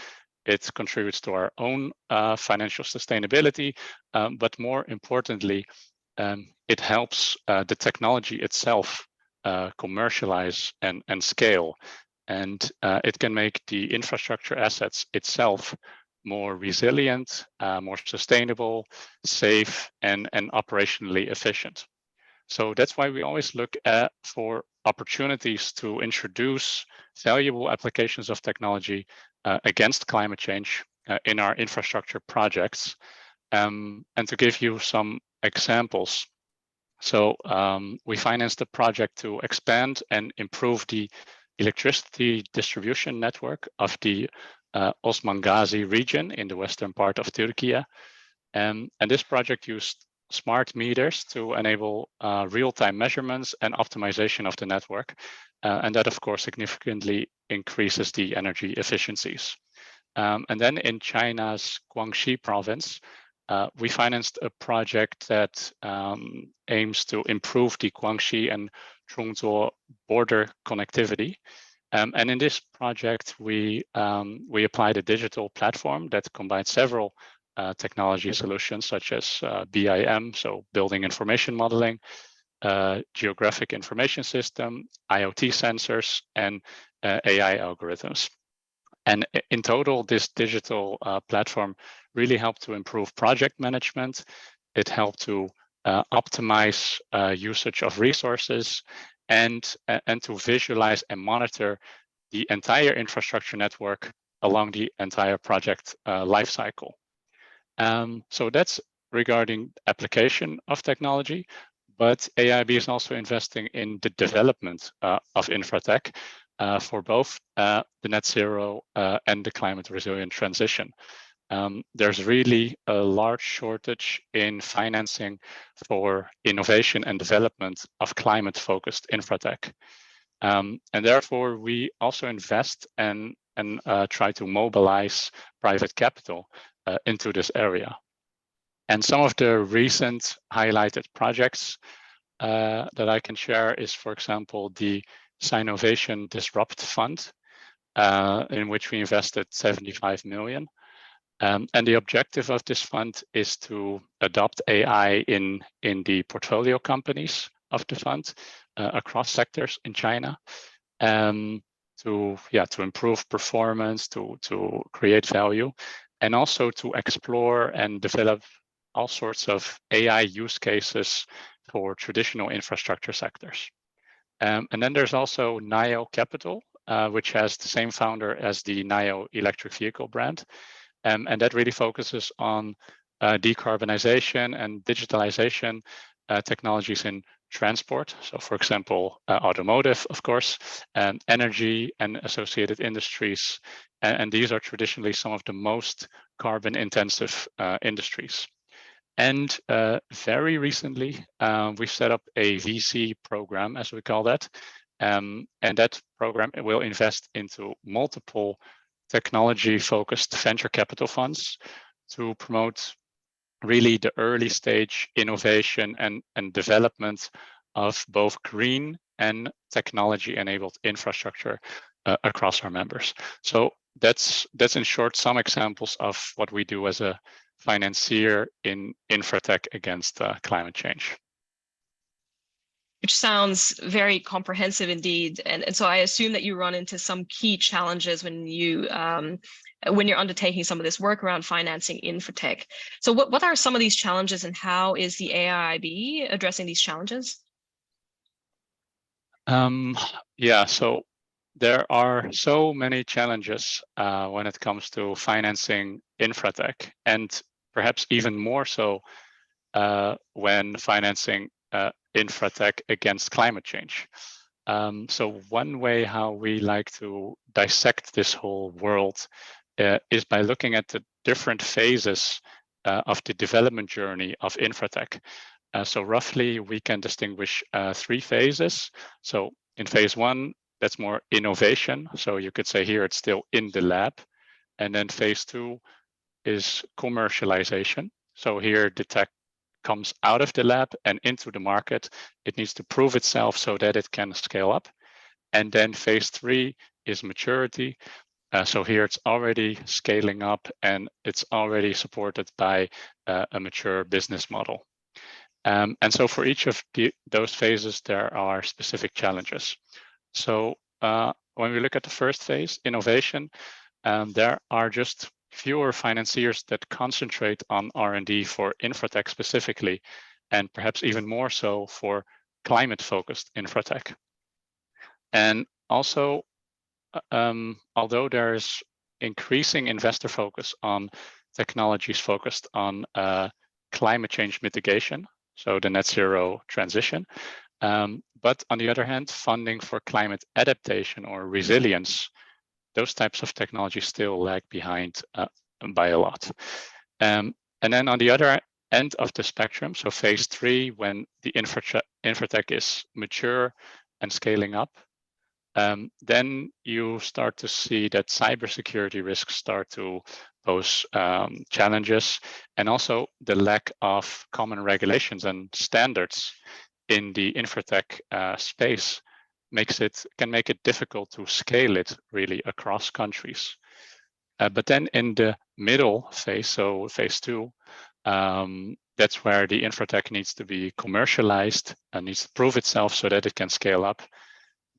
[SPEAKER 6] It contributes to our own financial sustainability, but more importantly, it helps the technology itself commercialize and scale. And it can make the infrastructure assets itself more resilient, more sustainable, safe, and operationally efficient. So that's why we always look for opportunities to introduce valuable applications of technology against climate change in our infrastructure projects. And to give you some examples, so we financed a project to expand and improve the electricity distribution network of the Osman Ghazi region in the western part of Turkey. And this project used smart meters to enable real-time measurements and optimization of the network. And that, of course, significantly increases the energy efficiencies. And then in China's Guangxi province, we financed a project that aims to improve the Guangxi and Chongzuo border connectivity. And in this project, we applied a digital platform that combines several technology solutions such as BIM, so building information modeling, geographic information system, IoT sensors, and AI algorithms. And in total, this digital platform really helped to improve project management. It helped to optimize usage of resources and to visualize and monitor the entire infrastructure network along the entire project lifecycle. So that's regarding application of technology, but AIB is also investing in the development of InfraTech for both the net zero and the climate resilient transition. There's really a large shortage in financing for innovation and development of climate-focused InfraTech. And therefore, we also invest and try to mobilize private capital into this area. And some of the recent highlighted projects that I can share is, for example, the Sinovation Disrupt Fund, in which we invested 75 million. And the objective of this fund is to adopt AI in the portfolio companies of the fund across sectors in China, to improve performance, to create value, and also to explore and develop all sorts of AI use cases for traditional infrastructure sectors. And then there's also NIO Capital, which has the same founder as the NIO electric vehicle brand. And that really focuses on decarbonization and digitalization technologies in transport. So for example, automotive, of course, and energy and associated industries. And these are traditionally some of the most carbon intensive industries. And very recently, we've set up a VC program, as we call that. And that program will invest into multiple technology-focused venture capital funds to promote really the early stage innovation and development of both green and technology-enabled infrastructure across our members. So that's in short some examples of what we do as a financier in InfraTech against climate change.
[SPEAKER 1] Which sounds very comprehensive indeed. And so I assume that you run into some key challenges when you're undertaking some of this work around financing InfraTech. So what are some of these challenges, and how is the AIIB addressing these challenges?
[SPEAKER 6] Yeah, so there are so many challenges when it comes to financing InfraTech, and perhaps even more so when financing InfraTech against climate change. So one way how we like to dissect this whole world is by looking at the different phases of the development journey of InfraTech. So roughly we can distinguish 3 phases. So in phase 1, that's more innovation. So you could say here it's still in the lab. And then phase 2 is commercialization. So here the tech comes out of the lab and into the market. It needs to prove itself so that it can scale up. And then phase 3 is maturity. So here it's already scaling up and it's already supported by a mature business model. And so for each of those phases, there are specific challenges. So when we look at the first phase, innovation, there are just fewer financiers that concentrate on R&D for InfraTech specifically, and perhaps even more so for climate-focused InfraTech. And also, although there is increasing investor focus on technologies focused on climate change mitigation, so the net zero transition, but on the other hand, funding for climate adaptation or resilience, those types of technologies still lag behind by a lot. And then on the other end of the spectrum, so phase 3, when the InfraTech is mature and scaling up, then you start to see that cybersecurity risks start to pose challenges, and also the lack of common regulations and standards in the InfraTech space can make it difficult to scale it really across countries. But then in the middle phase, so phase 2, that's where the InfraTech needs to be commercialized and needs to prove itself so that it can scale up.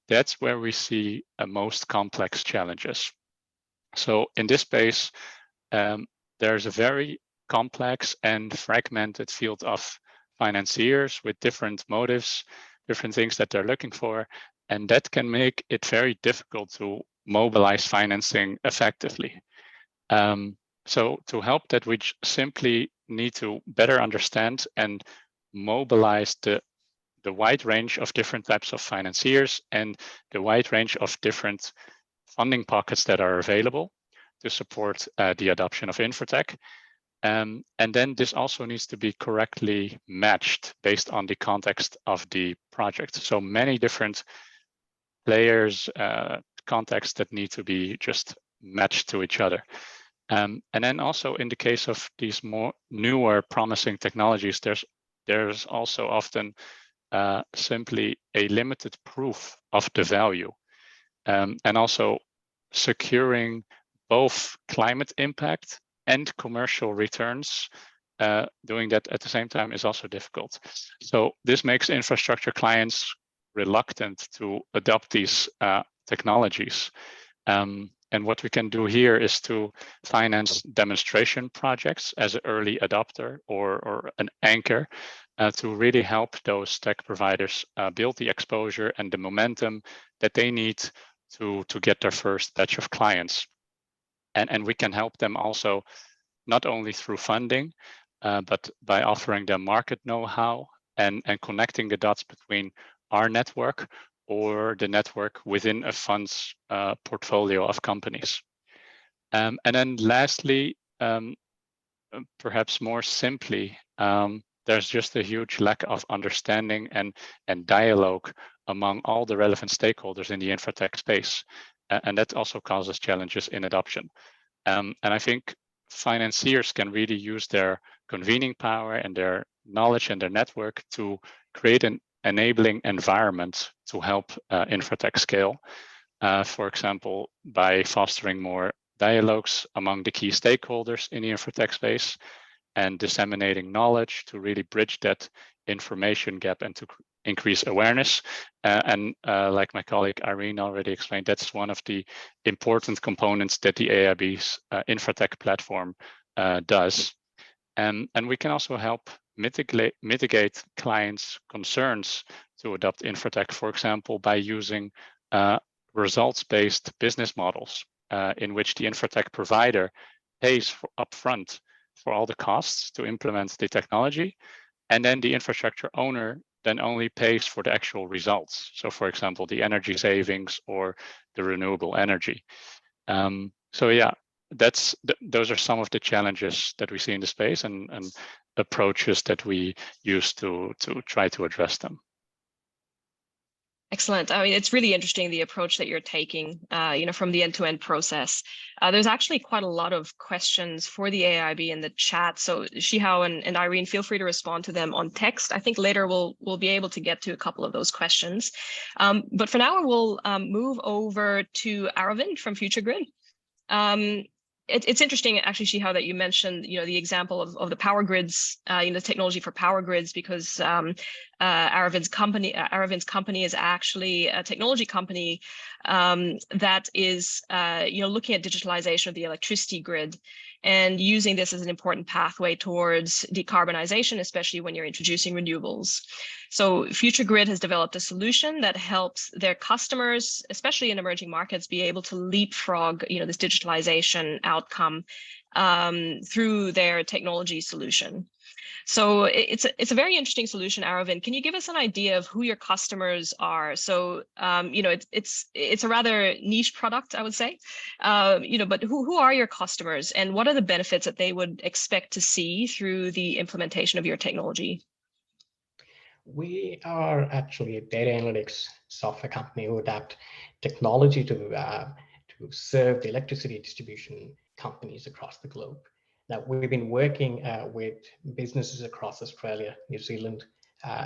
[SPEAKER 6] That's where we see most complex challenges. So in this space, there's a very complex and fragmented field of financiers with different motives, different things that they're looking for, and that can make it very difficult to mobilize financing effectively. So to help that, we simply need to better understand and mobilize the wide range of different types of financiers and the wide range of different funding pockets that are available to support the adoption of InfraTech. And then this also needs to be correctly matched based on the context of the project. So many different players, contexts that need to be just matched to each other. And then also in the case of these more newer promising technologies, there's also often simply a limited proof of the value, and also securing both climate impact and commercial returns. Doing that at the same time is also difficult. So this makes infrastructure clients reluctant to adopt these technologies. And what we can do here is to finance demonstration projects as an early adopter or an anchor to really help those tech providers build the exposure and the momentum that they need to get their first batch of clients. And we can help them also not only through funding, but by offering them market know-how and connecting the dots between our network or the network within a fund's portfolio of companies. And then lastly, perhaps more simply, there's just a huge lack of understanding and dialogue among all the relevant stakeholders in the InfraTech space. And that also causes challenges in adoption. And I think financiers can really use their convening power and their knowledge and their network to create an enabling environment to help InfraTech scale. For example, by fostering more dialogues among the key stakeholders in the InfraTech space and disseminating knowledge to really bridge that information gap and to increase awareness. And like my colleague Irene already explained, that's one of the important components that the AIB's InfraTech platform does. And we can also help mitigate clients' concerns to adopt InfraTech, for example, by using results-based business models in which the InfraTech provider pays upfront for all the costs to implement the technology, and then the infrastructure owner then only pays for the actual results. So for example, the energy savings or the renewable energy. So yeah, those are some of the challenges that we see in the space and approaches that we use to try to address them.
[SPEAKER 1] Excellent. I mean, it's really interesting, the approach that you're taking, from the end-to-end process. There's actually quite a lot of questions for the AIB in the chat. So Shihao and Irene, feel free to respond to them on text. I think later we'll be able to get to a couple of those questions. But for now, we'll move over to Aravind from Future Grid. It's interesting, actually, Shihao, that you mentioned, the example of the power grids, the technology for power grids, because Aravind's company is actually a technology company that is, looking at digitalization of the electricity grid and using this as an important pathway towards decarbonization, especially when you're introducing renewables. So Future Grid has developed a solution that helps their customers, especially in emerging markets, be able to leapfrog, this digitalization outcome through their technology solution. So it's a very interesting solution, Aravind. Can you give us an idea of who your customers are? So it's a rather niche product, I would say. But who are your customers, and what are the benefits that they would expect to see through the implementation of your technology?
[SPEAKER 7] We are actually a data analytics software company who adapt technology to serve the electricity distribution companies across the globe. Now, we've been working with businesses across Australia, New Zealand,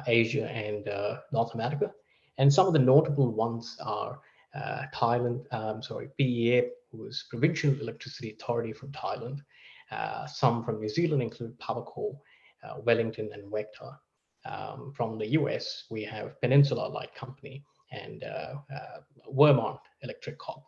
[SPEAKER 7] Asia, and North America. And some of the notable ones are Thailand, PEA, who is Provincial Electricity Authority from Thailand. Some from New Zealand include Powerco, Wellington, and Vector. From the US, we have Peninsula Light Company and Vermont Electric Corp,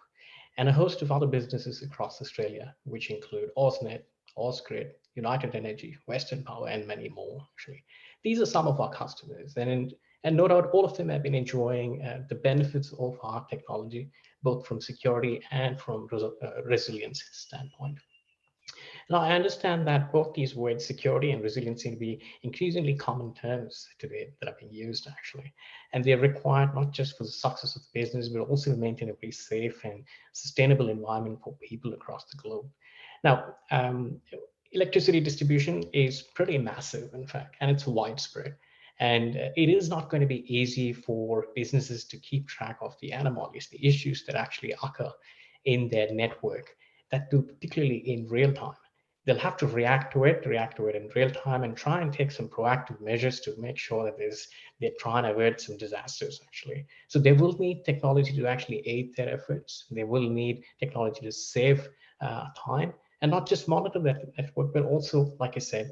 [SPEAKER 7] and a host of other businesses across Australia, which include AusNet, Ausgrid, United Energy, Western Power, and many more, actually. These are some of our customers, and no doubt all of them have been enjoying the benefits of our technology, both from security and from resilience standpoint. Now, I understand that both these words, security and resilience, seem to be increasingly common terms today that are being used, actually. And they're required not just for the success of the business, but also to maintain a very safe and sustainable environment for people across the globe. Now, electricity distribution is pretty massive, in fact, and it's widespread. And it is not going to be easy for businesses to keep track of the anomalies, the issues that actually occur in their network, that do particularly in real time. They'll have to react to it in real time, and try and take some proactive measures to make sure that they're trying to avert some disasters, actually. So they will need technology to actually aid their efforts. They will need technology to save time, and not just monitor that network, but also, like I said,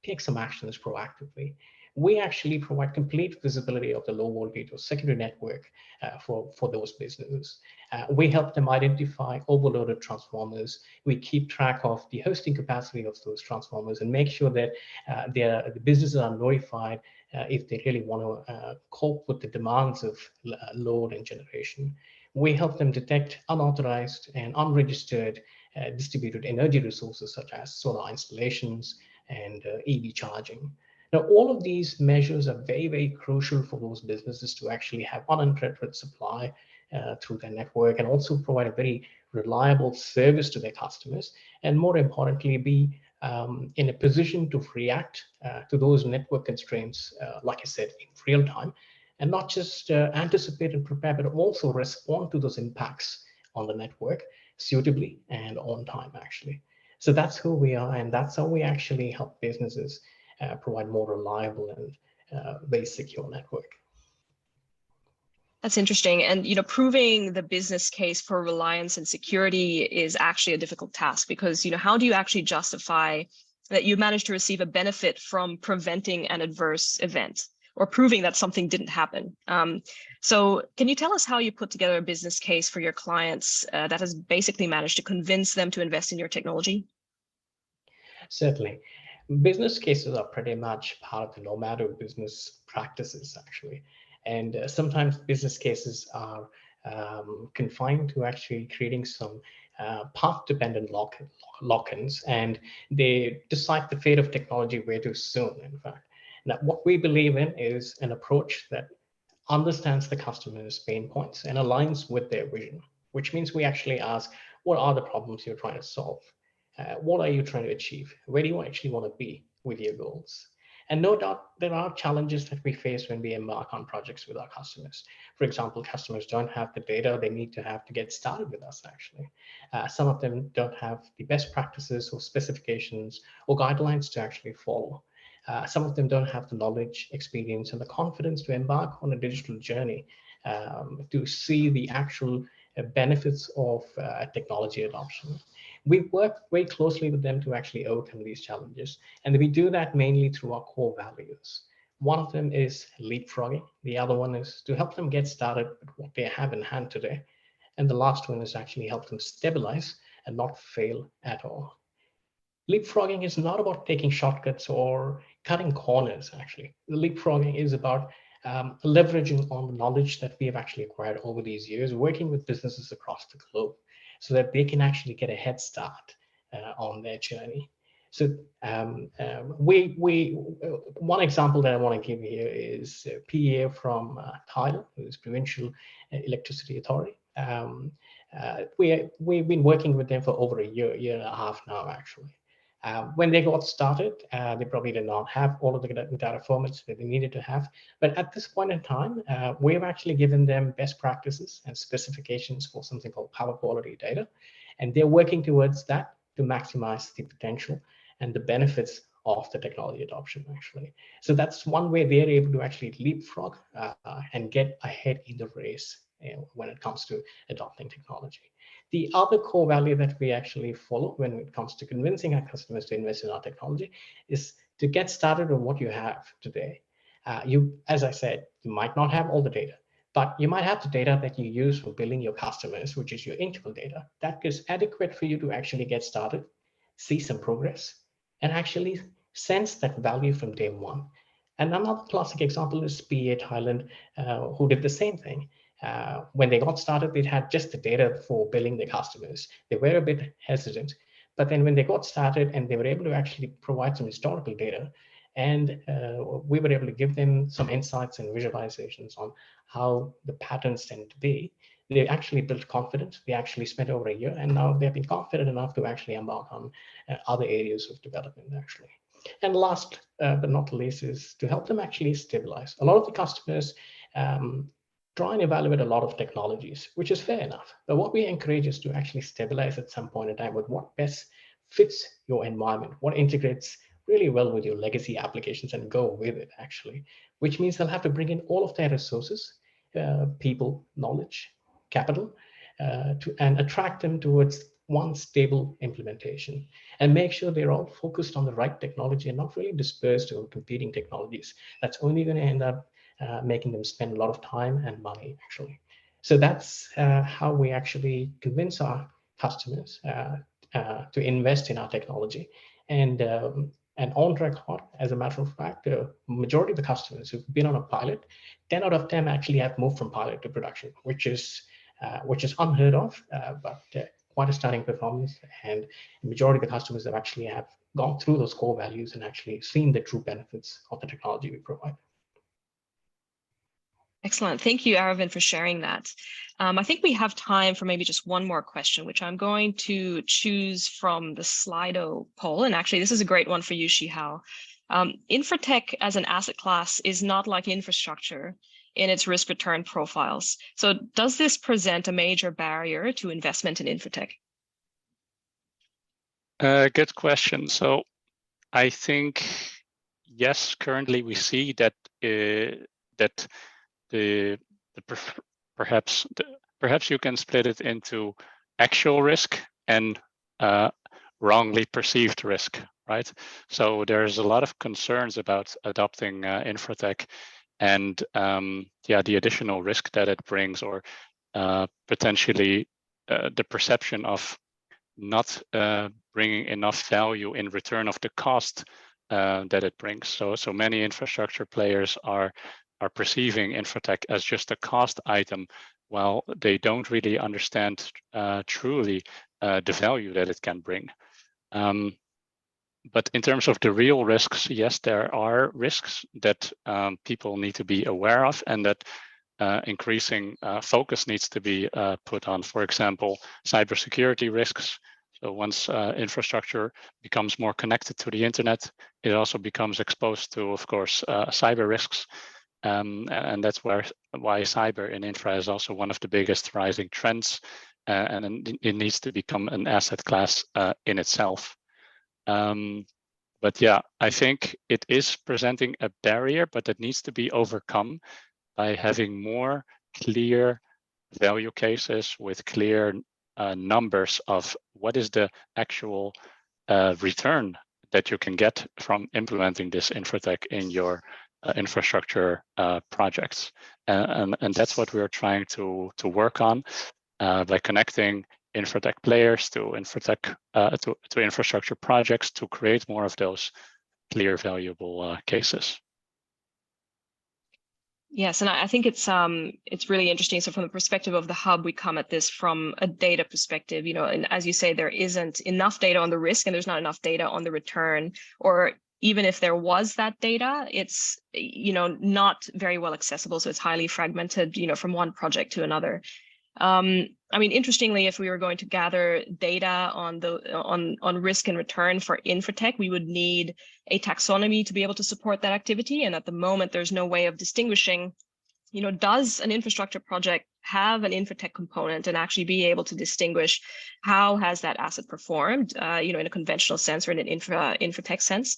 [SPEAKER 7] take some actions proactively. We actually provide complete visibility of the low voltage or secondary network for those businesses. We help them identify overloaded transformers. We keep track of the hosting capacity of those transformers and make sure that the businesses are notified if they really want to cope with the demands of load and generation. We help them detect unauthorized and unregistered distributed energy resources, such as solar installations and EV charging. Now, all of these measures are very, very crucial for those businesses to actually have uninterrupted supply through their network, and also provide a very reliable service to their customers, and more importantly, be in a position to react to those network constraints, like I said, in real time, and not just anticipate and prepare, but also respond to those impacts on the network suitably and on time, actually. So that's who we are, and that's how we actually help businesses provide more reliable and very secure network.
[SPEAKER 1] That's interesting. And, proving the business case for reliance and security is actually a difficult task because, how do you actually justify that you managed to receive a benefit from preventing an adverse event or proving that something didn't happen? So can you tell us how you put together a business case for your clients that has basically managed to convince them to invest in your technology?
[SPEAKER 7] Certainly. Business cases are pretty much part of the nomad of business practices, actually. And sometimes business cases are confined to actually creating some path-dependent lock-ins, and they decide the fate of technology way too soon, in fact. Now, what we believe in is an approach that understands the customer's pain points and aligns with their vision, which means we actually ask, what are the problems you're trying to solve? What are you trying to achieve? Where do you actually want to be with your goals? And no doubt there are challenges that we face when we embark on projects with our customers. For example, customers don't have the data they need to have to get started with us, actually. Some of them don't have the best practices or specifications or guidelines to actually follow. Some of them don't have the knowledge, experience, and the confidence to embark on a digital journey to see the actual benefits of technology adoption. We work very closely with them to actually overcome these challenges, and we do that mainly through our core values. One of them is leapfrogging. The other one is to help them get started with what they have in hand today. And the last one is actually help them stabilize and not fail at all. Leapfrogging is not about taking shortcuts or cutting corners, actually. The leapfrogging is about leveraging on the knowledge that we have actually acquired over these years, working with businesses across the globe so that they can actually get a head start on their journey. So one example that I want to give here is PEA from Thailand, who is Provincial Electricity Authority. We've been working with them for over a year and a half now, actually. When they got started, they probably did not have all of the data formats that they needed to have. But at this point in time, we've actually given them best practices and specifications for something called power quality data. And they're working towards that to maximize the potential and the benefits of the technology adoption, actually. So that's one way they're able to actually leapfrog and get ahead in the race when it comes to adopting technology. The other core value that we actually follow when it comes to convincing our customers to invest in our technology is to get started on what you have today. As I said, you might not have all the data, but you might have the data that you use for billing your customers, which is your internal data. That is adequate for you to actually get started, see some progress, and actually sense that value from day one. And another classic example is PEA Thailand, who did the same thing. When they got started, they had just the data for billing their customers. They were a bit hesitant, but then when they got started and they were able to actually provide some historical data, and we were able to give them some insights and visualizations on how the patterns tend to be, they actually built confidence. They actually spent over a year, and now they've been confident enough to actually embark on other areas of development, actually. And last but not least is to help them actually stabilize. A lot of the customers try and evaluate a lot of technologies, which is fair enough. But what we encourage is to actually stabilize at some point in time with what best fits your environment, what integrates really well with your legacy applications and go with it, actually, which means they'll have to bring in all of their resources, people, knowledge, capital, and attract them towards one stable implementation and make sure they're all focused on the right technology and not really dispersed over competing technologies. That's only going to end up making them spend a lot of time and money, actually. So that's how we actually convince our customers to invest in our technology. And on record, as a matter of fact, the majority of the customers who've been on a pilot, 10 out of 10 actually have moved from pilot to production, which is unheard of, but quite a stunning performance, and the majority of the customers have gone through those core values and actually seen the true benefits of the technology we provide.
[SPEAKER 1] Excellent. Thank you, Aravind, for sharing that. I think we have time for maybe just one more question, which I'm going to choose from the Slido poll. And actually, this is a great one for you, Shihao. InfraTech as an asset class is not like infrastructure in its risk return profiles. So does this present a major barrier to investment in InfraTech?
[SPEAKER 6] Good question. So I think, yes, currently we see that that perhaps you can split it into actual risk and wrongly perceived risk, right? So there's a lot of concerns about adopting InfraTech and the additional risk that it brings, or potentially the perception of not bringing enough value in return of the cost that it brings. So many infrastructure players are perceiving InfraTech as just a cost item, while they don't really understand truly the value that it can bring. But in terms of the real risks, yes, there are risks that people need to be aware of, and that increasing focus needs to be put on. For example, cybersecurity risks. So once infrastructure becomes more connected to the internet, it also becomes exposed to, of course, cyber risks. And that's why cyber in infra is also one of the biggest rising trends, and it needs to become an asset class in itself. But yeah, I think it is presenting a barrier, but it needs to be overcome by having more clear value cases with clear numbers of what is the actual return that you can get from implementing this InfraTech in your infrastructure projects. And that's what we're trying to work on by connecting InfraTech players to InfraTech to infrastructure projects to create more of those clear, valuable cases.
[SPEAKER 1] Yes, and I think it's really interesting. So from the perspective of the hub, we come at this from a data perspective, you know, and as you say, there isn't enough data on the risk and there's not enough data on the return, or even if there was that data, it's, you know, not very well accessible. So it's highly fragmented, you know, from one project to another. I mean, interestingly, if we were going to gather data on risk and return for InfraTech, we would need a taxonomy to be able to support that activity. And at the moment, there's no way of distinguishing, you know, does an infrastructure project have an InfraTech component, and actually be able to distinguish how has that asset performed, you know, in a conventional sense or in an InfraTech sense.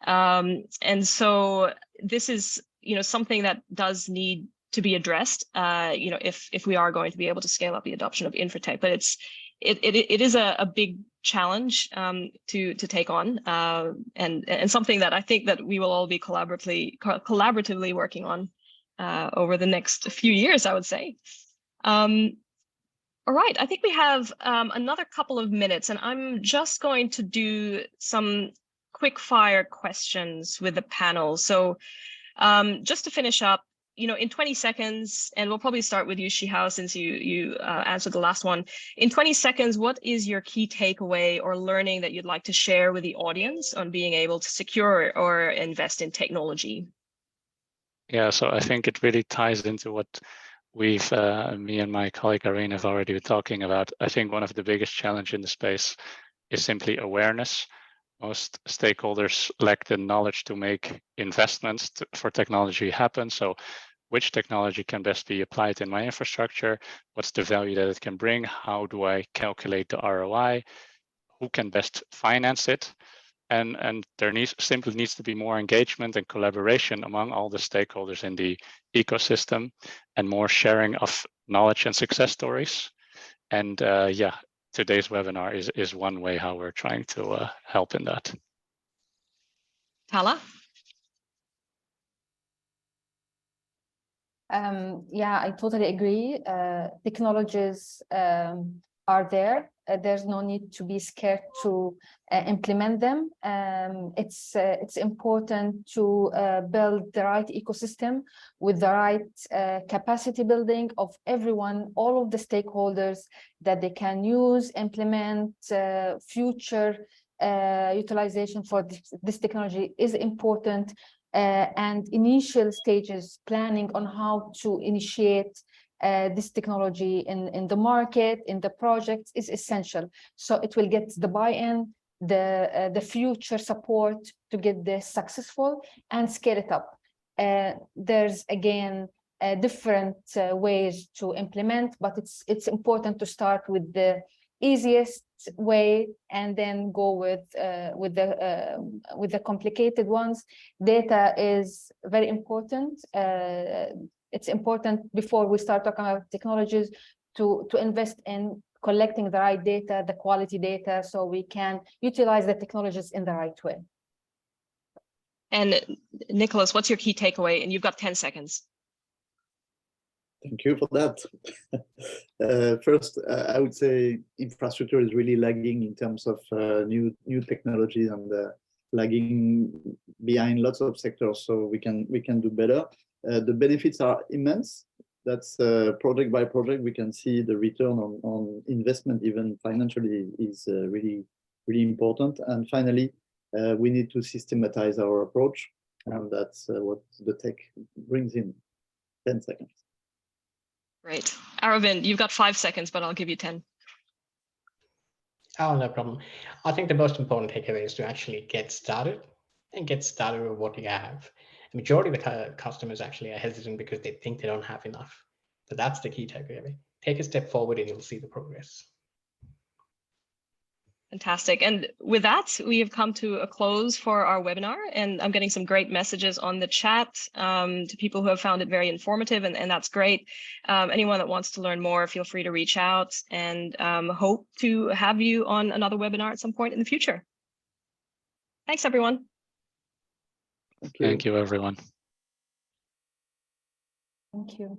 [SPEAKER 1] And so this is, you know, something that does need to be addressed, you know, if we are going to be able to scale up the adoption of InfraTech. But it is a big challenge to take on, and something that I think that we will all be collaboratively working on over the next few years, I would say. All right, I think we have another couple of minutes, and I'm just going to do some quick fire questions with the panel. So just to finish up, you know, in 20 seconds, and we'll probably start with you, Shihao, since you answered the last one. In 20 seconds, what is your key takeaway or learning that you'd like to share with the audience on being able to secure or invest in technology?
[SPEAKER 6] Yeah, so I think it really ties into what we've, me and my colleague Irene have already been talking about. I think one of the biggest challenges in the space is simply awareness. Most stakeholders lack the knowledge to make investments for technology happen. So which technology can best be applied in my infrastructure? What's the value that it can bring? How do I calculate the ROI? Who can best finance it? And there simply needs to be more engagement and collaboration among all the stakeholders in the ecosystem, and more sharing of knowledge and success stories. And yeah, today's webinar is one way how we're trying to help in that.
[SPEAKER 1] Tala?
[SPEAKER 4] Yeah, I totally agree. Technologies are there. There's no need to be scared to implement them. It's important to build the right ecosystem with the right capacity building of everyone, all of the stakeholders that they can use, implement future utilization for this technology is important. And initial stages planning on how to initiate this technology in the market, in the projects is essential. So it will get the buy-in, the future support to get this successful and scale it up. There's again different ways to implement, but it's important to start with the easiest way and then go with the complicated ones. Data is very important. It's important before we start talking about technologies to invest in collecting the right data, the quality data, so we can utilize the technologies in the right way.
[SPEAKER 1] And Nicholas, what's your key takeaway? And you've got 10 seconds.
[SPEAKER 5] Thank you for that. First, I would say infrastructure is really lagging in terms of new technologies and lagging behind lots of sectors. So we can do better. The benefits are immense. That's project by project. We can see the return on investment, even financially, is really important. And finally, we need to systematize our approach, and that's what the tech brings in. 10 seconds.
[SPEAKER 1] Great. Aravind, you've got 5 seconds, but I'll give you 10.
[SPEAKER 7] Oh, no problem. I think the most important takeaway is to actually get started and get started with what you have. The majority of the customers actually are hesitant because they think they don't have enough. So that's the key takeaway. Take a step forward and you'll see the progress.
[SPEAKER 1] Fantastic. And with that, we have come to a close for our webinar, and I'm getting some great messages on the chat to people who have found it very informative, and that's great. Anyone that wants to learn more, feel free to reach out, and hope to have you on another webinar at some point in the future. Thanks, everyone.
[SPEAKER 5] Thank you.
[SPEAKER 6] Thank you, everyone.
[SPEAKER 4] Thank you.